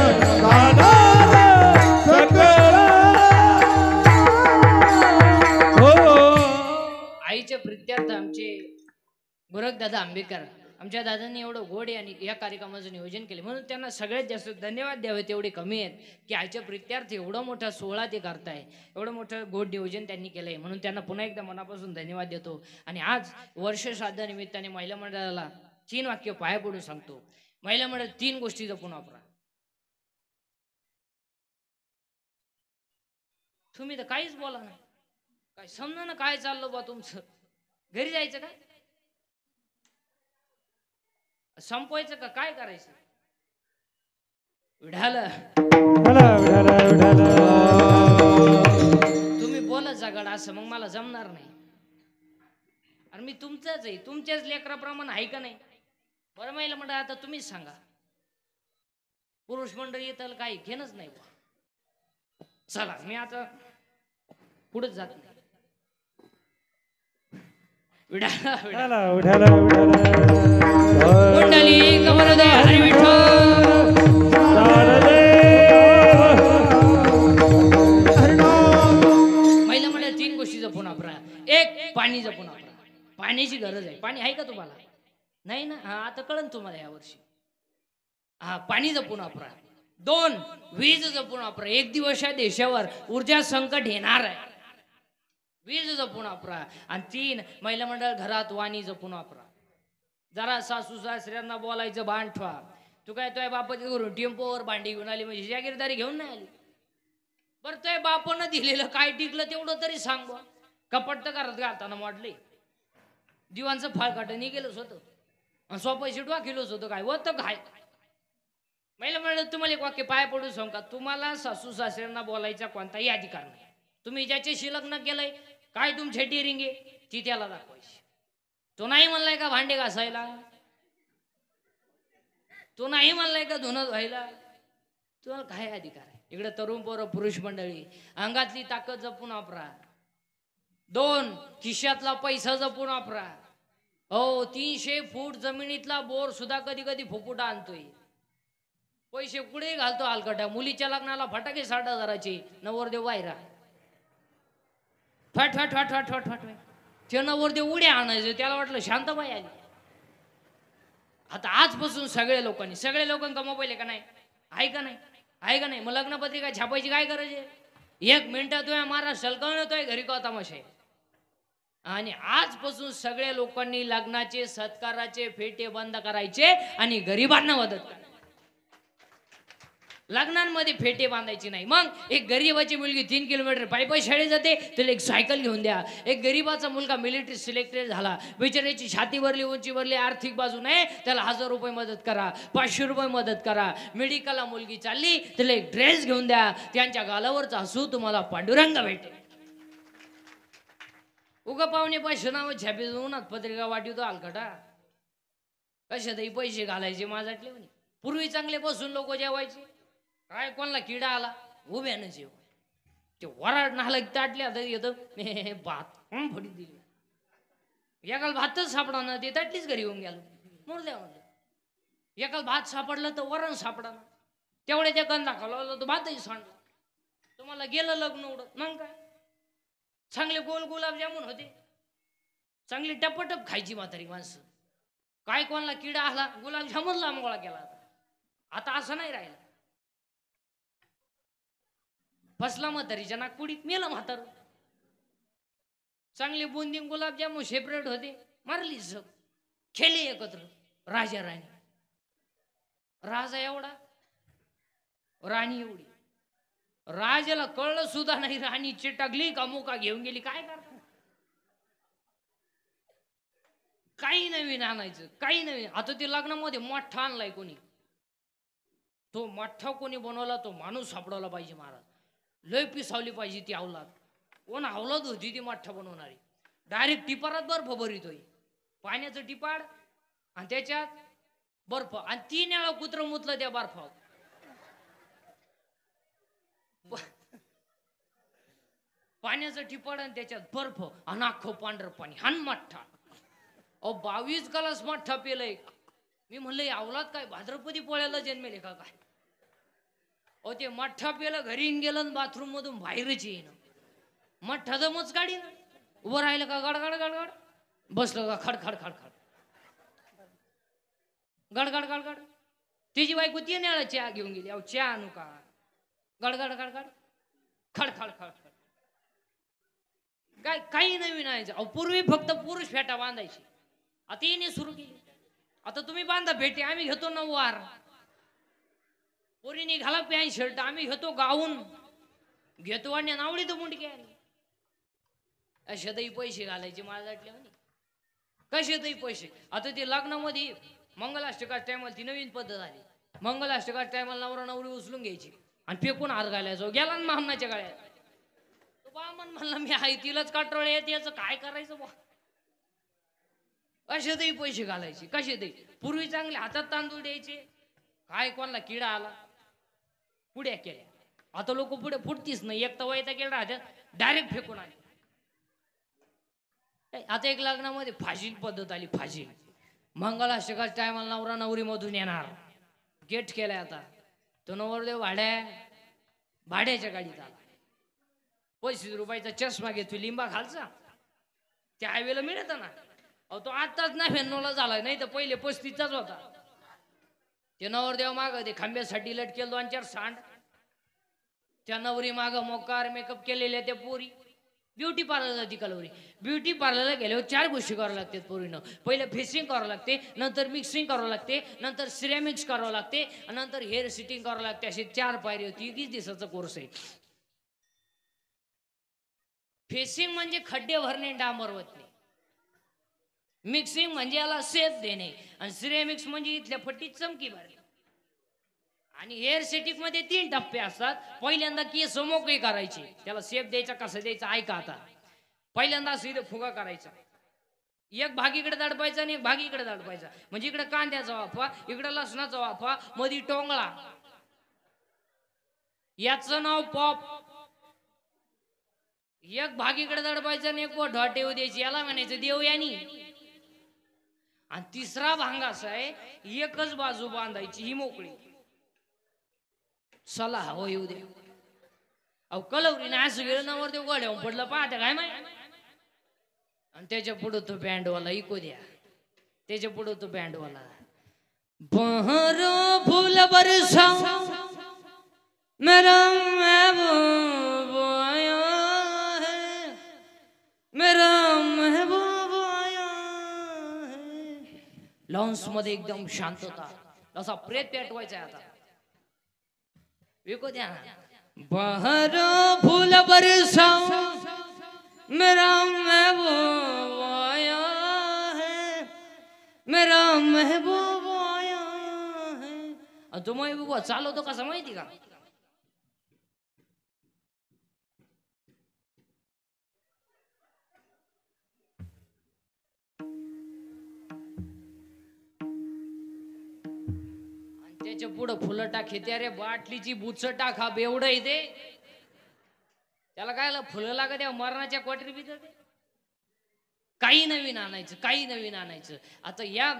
जाणार सकळ हो आईचे प्रित्यार्थ आमचे गोरखदादा आंबेकर आमच्या दादांनी एवढं गोड आणि या कार्यक्रमाचं नियोजन केले म्हणून त्यांना सगळ्यात जास्त धन्यवाद द्यावे तेवढे कमी आहेत की आईच्या प्रित्यार्थ एवढा मोठा सोहळा ते करताय एवढं मोठं गोड नियोजन त्यांनी केलंय म्हणून त्यांना पुन्हा एकदा मनापासून धन्यवाद देतो आणि आज वर्ष श्राद्धानिमित्ताने महिला मंडळाला 3 वाक्य पाया पडून सांगतो महिला मंडळ 3 गोष्टी जपून वापरा तुम्ही तर काहीच बोला नाही काय समजा ना काय चाललं बा तुमचं घरी जायचं का संपवायचं का काय करायचं विढालं तुम्ही बोलत जागड असं मग मला जमणार नाही आणि मी तुमचंच आहे तुमच्याच लेकराप्रमाणे आहे का नाही बरं महिला मंडळ आता तुम्हीच सांगा पुरुष मंडळी येताल काही घेणंच नाही चला मी आता पुढेच जात नाही कुंडली कमरदे हरी महिला मंडळ 3 गोष्टी जपून वापरा 1 पाणी जपून वापरा पाण्याची गरज आहे पाणी आहे का तुम्हाला नाही ना हा आता कळन तुम्हाला या वर्षी हा पाणी जपून वापरा 2 वीज जपून वापरा 1 दिवस या देशावर ऊर्जा संकट येणार आहे वीज जपून वापरा आणि 3 महिला मंडळ घरात वाणी जपून वापरा जरा सासू सासऱ्यांना बोलायचं भान ठेवा तू काय तुझ्या बापाच्या घरून टेम्पोवर भांडी घेऊन आली म्हणजे जागीरदारी घेऊन नाही आली बरं तुझ्या बापानं दिलेलं काय टिकलं तेवढं तरी सांग बा कपट तर घरात घालताना मोडले दिवांचं फाळ काटणी गेलंच होतं आणि स्वपैसे केलंच होतं काय होतं काय महिला मंडळ तुम्हाला एक वाक्य पाय पडू सांग का तुम्हाला सासू सासऱ्यांना बोलायचा कोणताही अधिकार नाही तुम्ही ज्याच्याशी लग्न केलंय काय तुमची डेअरिंग आहे ती त्याला दाखवायची तो नाही म्हणलाय का भांडे घासायला तो नाही म्हणलाय का धुणं धुवायला तुम्हाला काय अधिकार आहे इकडे तरुण पोरं पुरुष मंडळी अंगातली ताकद जपून वापरा 2 खिशातला पैसा जपून वापरा हो 300 फूट जमिनीतला बोर सुद्धा कधी कधी फुफुटा आणतोय पैसे कुठे घालतो हलकटा मुलीच्या लग्नाला फटाके 60,000चे नवरदेव वायरा फट फट फट फट फट फट ते नवरदेव उड्या आणायचं त्याला वाटलं शांतबाई आली आता आजपासून सगळे लोकांना मोबाईल आहे का नाही आहे का नाही मग लग्नपत्रिका छापायची काय गरज आहे 1 मिनिटात तुम्ही महाराष्ट्र कळतोय घरी का तमाशा आहे आणि आजपासून सगळ्या लोकांनी लग्नाचे सत्काराचे फेटे बंद करायचे आणि गरिबांना मदत करायची. लग्नांमध्ये फेटे बांधायचे नाही. मग एक गरीबाची मुलगी 3 किलोमीटर पायी शाळेत जाते, त्याला एक सायकल घेऊन द्या. एक गरीबाचा मुलगा मिलिटरी सिलेक्टेड झाला, बिचाऱ्याची छाती भरली, उंची भरली, आर्थिक बाजू नाही, त्याला 1000 रुपये मदत करा, 500 रुपये मदत करा. मेडिकलला मुलगी चालली, त्याला एक ड्रेस घेऊन द्या. त्यांच्या गालावरचा हसू तुम्हाला पांडुरंग भेटेल. उगा पाहुणे पैसे नाव छापे उन्हात पत्रिका वाटवतो अलकटा. कशातही पैसे घालायचे माझ्यातले म्हणे. पूर्वी चांगले बसून लोक जेवायचे. काय कोणाला किडा आला उभ्यानं जेव. ते वराड नाला ताटल्या तरी येतं भात फडी दिली. एकाला भातच सापडा ना, ते ताटलीच घरी येऊन गेलो. मुर्द्या म्हणलं एकाला भात सापडलं तर वरण सापडा ना, तेवढ्या त्या गंधा खाला तो भातही सांडला. तुम्हाला गेलं लग्न उडत. मग काय चांगले गोल गुलाबजामुन होते, चांगली टपटप खायची म्हातारी माणसं. काय कोणाला किडा आला गुलाबजामुन लांबगोळा केला. आता असं नाही राहिलं. फसला म्हातारीच्या नागपुडीत, मेलं म्हातार. चांगले बुंदी गुलाबजामुन सेपरेट होते, मारली सब. खेळले एकत्र राजा राणी. राजा एवढा, राणी एवढी. राजाला कळलं सुद्धा नाही राणी चिटकली का मुका घेऊन गेली. काय करता, काही नवीन आणायचं, काही नवीन. आता ते लग्नामध्ये मठ्ठा आणलाय कोणी, तो मठ्ठा कोणी बनवला तो माणूस सापडवला पाहिजे. महाराज लय पिसावली पाहिजे ती अवलाद. कोण अवलाद होती ती मठ्ठा बनवणारी. डायरेक्ट टिपारात बर्फ भरितोय, पाण्याचं टिपाड आणि त्याच्यात बर्फ, आणि 3 वेळा कुत्र मुतलं त्या बर्फावर. पाण्याचं टिपाड आणि त्याच्यात बर्फ आणि अख्खं पांढर पाणी हान मठ्ठा. 22 ग्लास मठ्ठा पेलय. मी म्हणलं अवलाद काय भाद्रपदी पोळ्याला जन्मेले का काय. ते मठ्ठा पेलं, घरी गेलं, बाथरूम मधून बाहेरच येईन. मठ्ठा दमच काढी ना. उभं राहिलं का गडगड गडगड, बसलं का खडखड खडखड गडगड गडगड. तिची बायको 3 वेळा चहा घेऊन गेली. अहो चहा आणू का, गडगड गडगड खडखड खडखड. काय काही नवीन आहे. अहो पूर्वी फक्त पुरुष फेटा बांधायची, आता येणे सुरू केली. आता तुम्ही बांधा फेटे, आम्ही घेतो 9 वार. पोरीने घाला पॅन्ट शर्ट, आम्ही घेतो गाऊन, घेतो आणि नावडी तर मुंडकी आली. अशातही पैसे घालायचे माझ्यातल्या म्हणे. कशातही पैसे. आता ते लग्नामध्ये मंगलाष्टकाच्या टायमाला ती नवीन पद्धत आली. मंगलाष्टकाच्या टायमाला नवरा नवरी उचलून घ्यायची आणि फेकून हात घालायचो. गेला ना मामनाच्या गळ्यात. तो बामन म्हणला मी आहे, तिलाच काटोळे येते, याचं काय करायचं बा. अशातही पैसे घालायचे. कशातही. पूर्वी चांगले हातात तांदूळ द्यायचे. काय कोणाला किडा आला पुढ्या केल्या. आता लोक पुढे फुटतीच नाही. एक तर वयता केला डायरेक्ट फेकून आले. आता एक लग्नामध्ये फाशील पद्धत आली. फाशील मंगलाष्टकाच्या टायमाला नवरा नवरी मधून येणार. गेट केलाय आता. तो नवरदेव भाड्याच्या गाडीत आला. 35 रुपयाचा चष्मा घेतो लिंबा खालचा, त्यावेळेला मिळत ना. अहो तो आताच 99ला झाला, नाही तर पहिले 35चाच होता. ते नवरदेव माग ते खांब्यासाठी लटकेल 2-4 सांड. त्या नवरी माग मोकार मेकअप केलेल्या त्या पोरी. ब्युटी पार्लरला जाती कलवरी. ब्युटी पार्लरला गेल्यावर 4 गोष्टी करावं लागतात पोरीनं. पहिलं फेसिंग करावं लागते, नंतर मिक्सिंग करावं लागते, नंतर सिरेमिक्स करावं लागते, आणि नंतर हेअर सिटिंग करावं लागते. असे 4 पायरी होती. 20 दिवसाचा कोर्स आहे. फेसिंग म्हणजे खड्डे भरणे, डांबर वतणे. मिक्सिंग म्हणजे याला शेप देणे, आणि सिरेमिक्स म्हणजे इथल्या फटीत चमकी भरणे. आणि हेअर सेटिंग मध्ये 3 टप्पे असतात. पहिल्यांदा केस मोकळे करायचे, त्याला शेप द्यायचा. कसं द्यायचा ऐका आता. पहिल्यांदा सीधे फुगा करायचा. एक भाग इकडे दडपायचा आणि एक भाग इकडे दडपायचा. म्हणजे इकडे कांद्याचा वाफा, इकडे लसणाचा वाफा, मध्ये टोंगळा. याचं नाव पॉप. एक भाग इकडे दडपायचा आणि एक ढॉट देऊ द्यायची, याला म्हणायचं देवयानी. आणि तिसरा भांग असा आहे, एकच बाजू बांधायची ही मोकळी. चला हवं येऊ दे. अहो कलवरीने असं गेलं नवर ते गोड्यावर पडलं पाहता काय माहिती. आणि त्याच्या पुढं तो बँडवाला इको द्या. त्याच्या पुढं तो बँडवाला बहरो फूल बरसा मेरा महबूब आया है, मेरा लॉन्स मध्ये एकदम शांतता, असा प्रेत पेटवायचा आता. विको द्या बहर फूल बरसाओ मेरा महबूब आया है, मेरा महबूब आया है. तो महबूब चालवतो कसा माहिती का? त्याच्या पुढं फुलं टाक, त्या रे बाटलीची बुच टाक, हा बेवड इथे त्याला काय फुलं लागत या मरणाच्या क्वाटरी बितर. काही नवीन आणायचं, काही नवीन आणायचं. आता या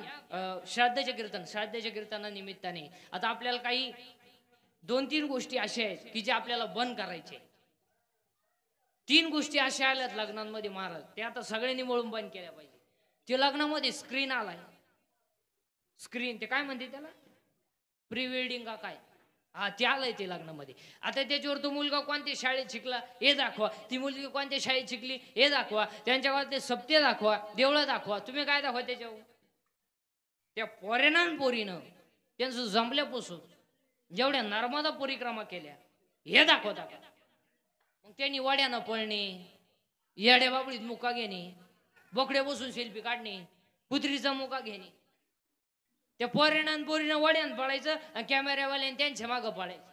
श्राद्धाच्या कीर्तना निमित्ताने आता आपल्याला काही 2-3 गोष्टी अशा आहेत की जे आपल्याला बंद करायचे. 3 गोष्टी अशा आल्यात लग्नांमध्ये महाराज, ते आता सगळ्यांनी मिळून बंद केल्या पाहिजे. ते लग्नामध्ये स्क्रीन आलाय, स्क्रीन ते काय म्हणते त्याला, प्री वेडिंग का काय, हा ते आलंय ते लग्नामध्ये. आता त्याच्यावर तो मुलगा कोणत्या शाळेत शिकला हे दाखवा, ती मुलगी कोणत्या शाळेत शिकली हे दाखवा, त्यांच्या गावात ते सप्ते दाखवा, देवळं दाखवा. तुम्ही काय दाखवा त्याच्यावर? त्या पोरेनं पोरीनं त्यांचं जमल्यापासून जेवढ्या नर्मदा परिक्रमा केल्या हे दाखवता. मग त्यांनी वाड्यानं पळणे, येड्या बाबळीत मुका घेणे, बोकड्या बसून सेल्फी काढणे, कुत्रीचा मुका घेणे. त्या पोरेनं पोरीनं वाड्यानं पळायचं आणि कॅमेऱ्यावाल्याने त्यांच्या मागं पळायचं.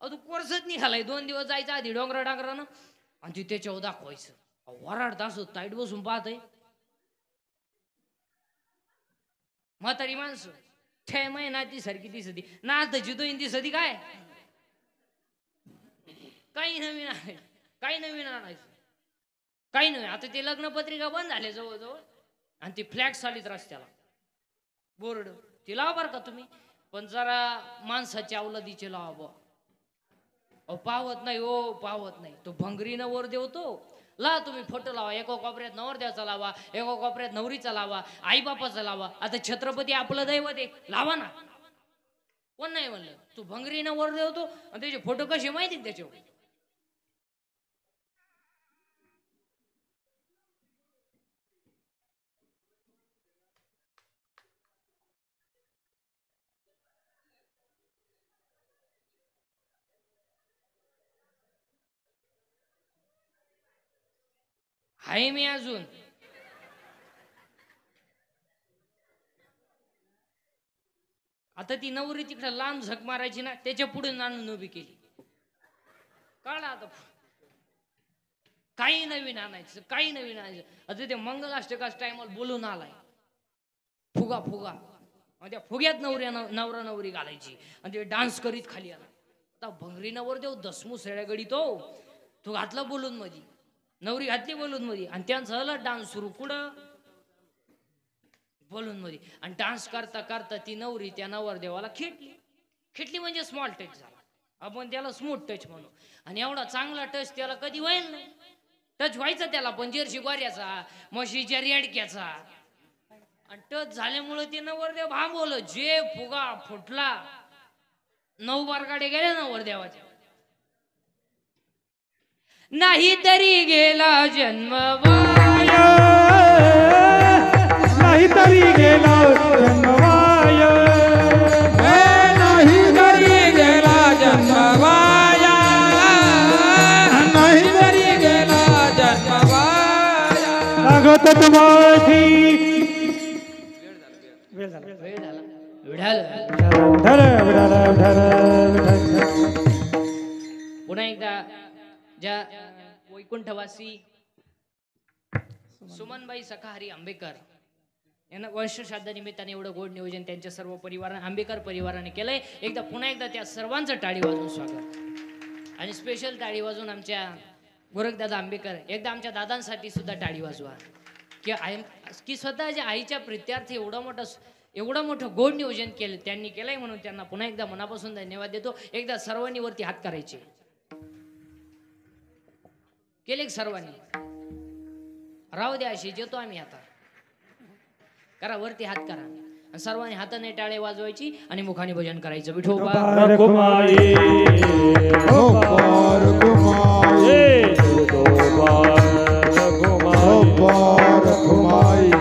तू कोर्सच निघालाय, 2 दिवस जायचं आधी डोंगरा डांगरानं आणि ती त्याच्यावर दाखवायचं. वराड तास ताईट बसून पाहत आहे. म्हातारी माणसं 6 महिना ती सारखी दिसती, नाथची 2 दिसती. काय काही नवीन आहे, काही नवीन आणायचं, काही नवीन. आता ते लग्नपत्रिका बंद झाले जवळजवळ आणि ती फ्लॅक्स आलीत रस्त्याला, बोर्ड ती लावा बरं का तुम्ही, पण जरा माणसाच्या अवलादीचे लावा बुवा. पावत नाही हो, पावत नाही. तो भंगरीनं वर देवतो ला, तुम्ही फोटो लावा. एका कोपऱ्यात नवरदेवाचा लावा, एका कोपऱ्यात नवरीचा लावा, आई बापाचा लावा. आता छत्रपती आपलं दैवत आहे, लावा ना. कोण नाही म्हणलं? तू भंगरीनं वर देवतो आणि त्याचे फोटो कसे माहिती त्याच्यावर. आहे मी अजून. आता ती नवरी तिकडे लांब झक मारायची ना, त्याच्या पुढे आणून उभी केली. कळलं आता? काही नवीन आणायचं, काही नवीन आणायचं. आता ते मंगलाष्टकाच टायमाला बोलून आलाय, फुगा फुगा. त्या फुग्यात नवरा नवरी घालायची आणि ते डान्स करीत खाली आला. आता भंगरी नवर देव दसमू सेळ्या गडी तो घातला बोलून मध्ये, नवरी घातली बोलून मध्ये आणि त्यांचा झाला डान्स सुरू कुठं बोलून मध्ये. आणि डान्स करता करता ती नवरी त्या नवरदेवाला खेटली म्हणजे स्मॉल टच झाला. आपण त्याला स्मूथ टच म्हणू. आणि एवढा चांगला टच त्याला कधी व्हायला नाही. टच व्हायचा त्याला पण जर्सी गोऱ्याचा, म्हशीच्या रेडक्याचा. आणि टच झाल्यामुळे ते नवरदेव भांबवलं. जे फुगा फुटला, 9 बारगाडे गेले नवरदेवाच्या. नाही तरी गेला जन्म वाया, नाही तरी गेला जन्म वाया, नाही तरी गेला जन्म वाया, नाही तरी गेला जन्म वाया. लागत तुम्हाशी वेळ झाला, वेळ झाला, विढाल. पुन्हा एकदा ज्या वैकुंठवासी सुमनबाई सखाहरी आंबेकर यांना वर्षश्राद्धा निमित्ताने एवढं गोड नियोजन त्यांच्या सर्व परिवाराने, आंबेकर परिवाराने केलंय. पुन्हा एकदा त्या सर्वांचं टाळी वाजून स्वागत. आणि स्पेशल टाळी वाजून आमच्या गोरखदादा आंबेकर, एकदा आमच्या दादांसाठी सुद्धा टाळी वाजवा की स्वतःच्या आईच्या प्रित्यार्थ एवढं मोठं गोड नियोजन केलं त्यांनी केलंय. म्हणून त्यांना पुन्हा एकदा मनापासून धन्यवाद देतो. एकदा सर्वांनी वरती हात करायचे. केले सर्वांनी? राहू द्या अशी जेतो आम्ही आता. करा वरती हात करा आणि सर्वांनी हाताने टाळे वाजवायची आणि मुखाने भजन करायचं. विठोबा रखुमाई, रखुमाई, रखुमाई, रखुमाई,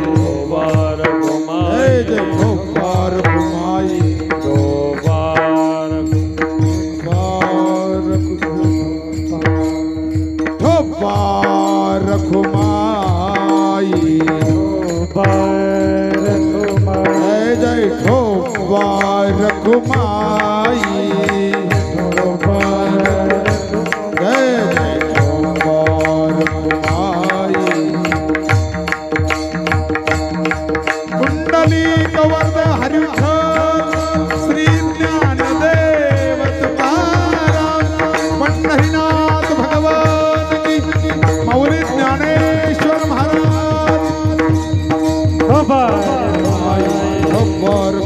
रखुमाई जय जय चोंबा रखुमाई कुंडली कवच हरिविठ्ठल श्री ज्ञानदेव तुकाराम पंढरीनाथ भगवान की मौली ज्ञानेश्वर महाराज खबर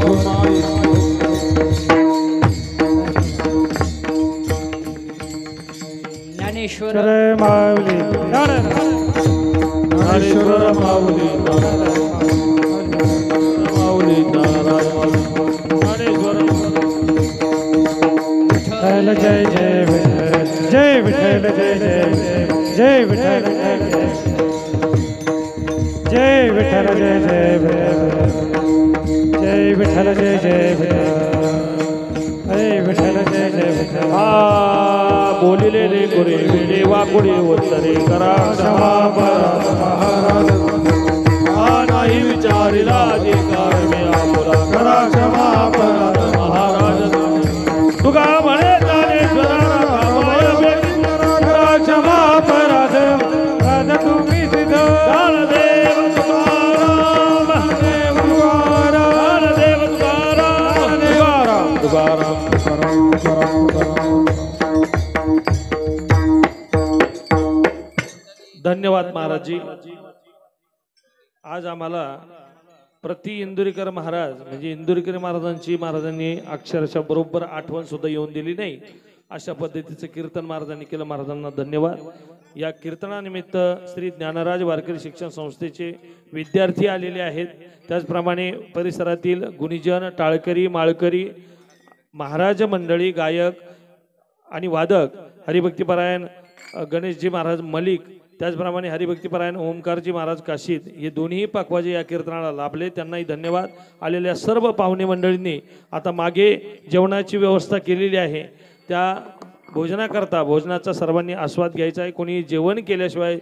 घुमाई ज्ञानेश्वर माऊली ज्ञानेश्वर माऊली माऊली विठ्ठल जय जय विठ्ठल जय विठ्ठल जय जय विठ्ठल जय विठ्ठल जय जय विठ्ठल जय जय विठ्ठल जय जय विठ्ठल बोलिले रे गुरे वेडे वाकुडे उत्तरे करा क्षमा महाराज नाही विचारिला अधिकार मी आपुला करा क्षमा महाराज तुका म्हणे ज्ञानेश्वरा करा क्षमा अपराध राज तुम्ही सिद्ध ज्ञानदेव तुकाराम ज्ञानदेव तुकाराम धन्यवाद महाराजजी. आज आम्हाला प्रति इंदुरीकर महाराज म्हणजे इंदुरीकर महाराजांनी अक्षरशः बरोबर आठवण सुद्धा येऊन दिली नाही अशा पद्धतीचं कीर्तन महाराजांनी केलं. महाराजांना धन्यवाद. या कीर्तनानिमित्त श्री ज्ञानराज वारकरी शिक्षण संस्थेचे विद्यार्थी आलेले आहेत. त्याचप्रमाणे परिसरातील गुणीजन टाळकरी माळकरी महाराज मंडळी गायक आणि वादक हरिभक्तीपरायण गणेशजी महाराज मलिक त्याचप्रमाणे हरिभक्तीपरायण ओमकारजी महाराज काशीद हे दोन्ही पखवाजे या कीर्तनाला लाभले. त्यांनाही धन्यवाद. आलेल्या सर्व पाहुणे मंडळींनी आता मागे जेवणाची व्यवस्था केलेली आहे. त्या भोजनाकरता भोजनाचा सर्वांनी आस्वाद घ्यायचा आहे. कोणी जेवण केल्याशिवाय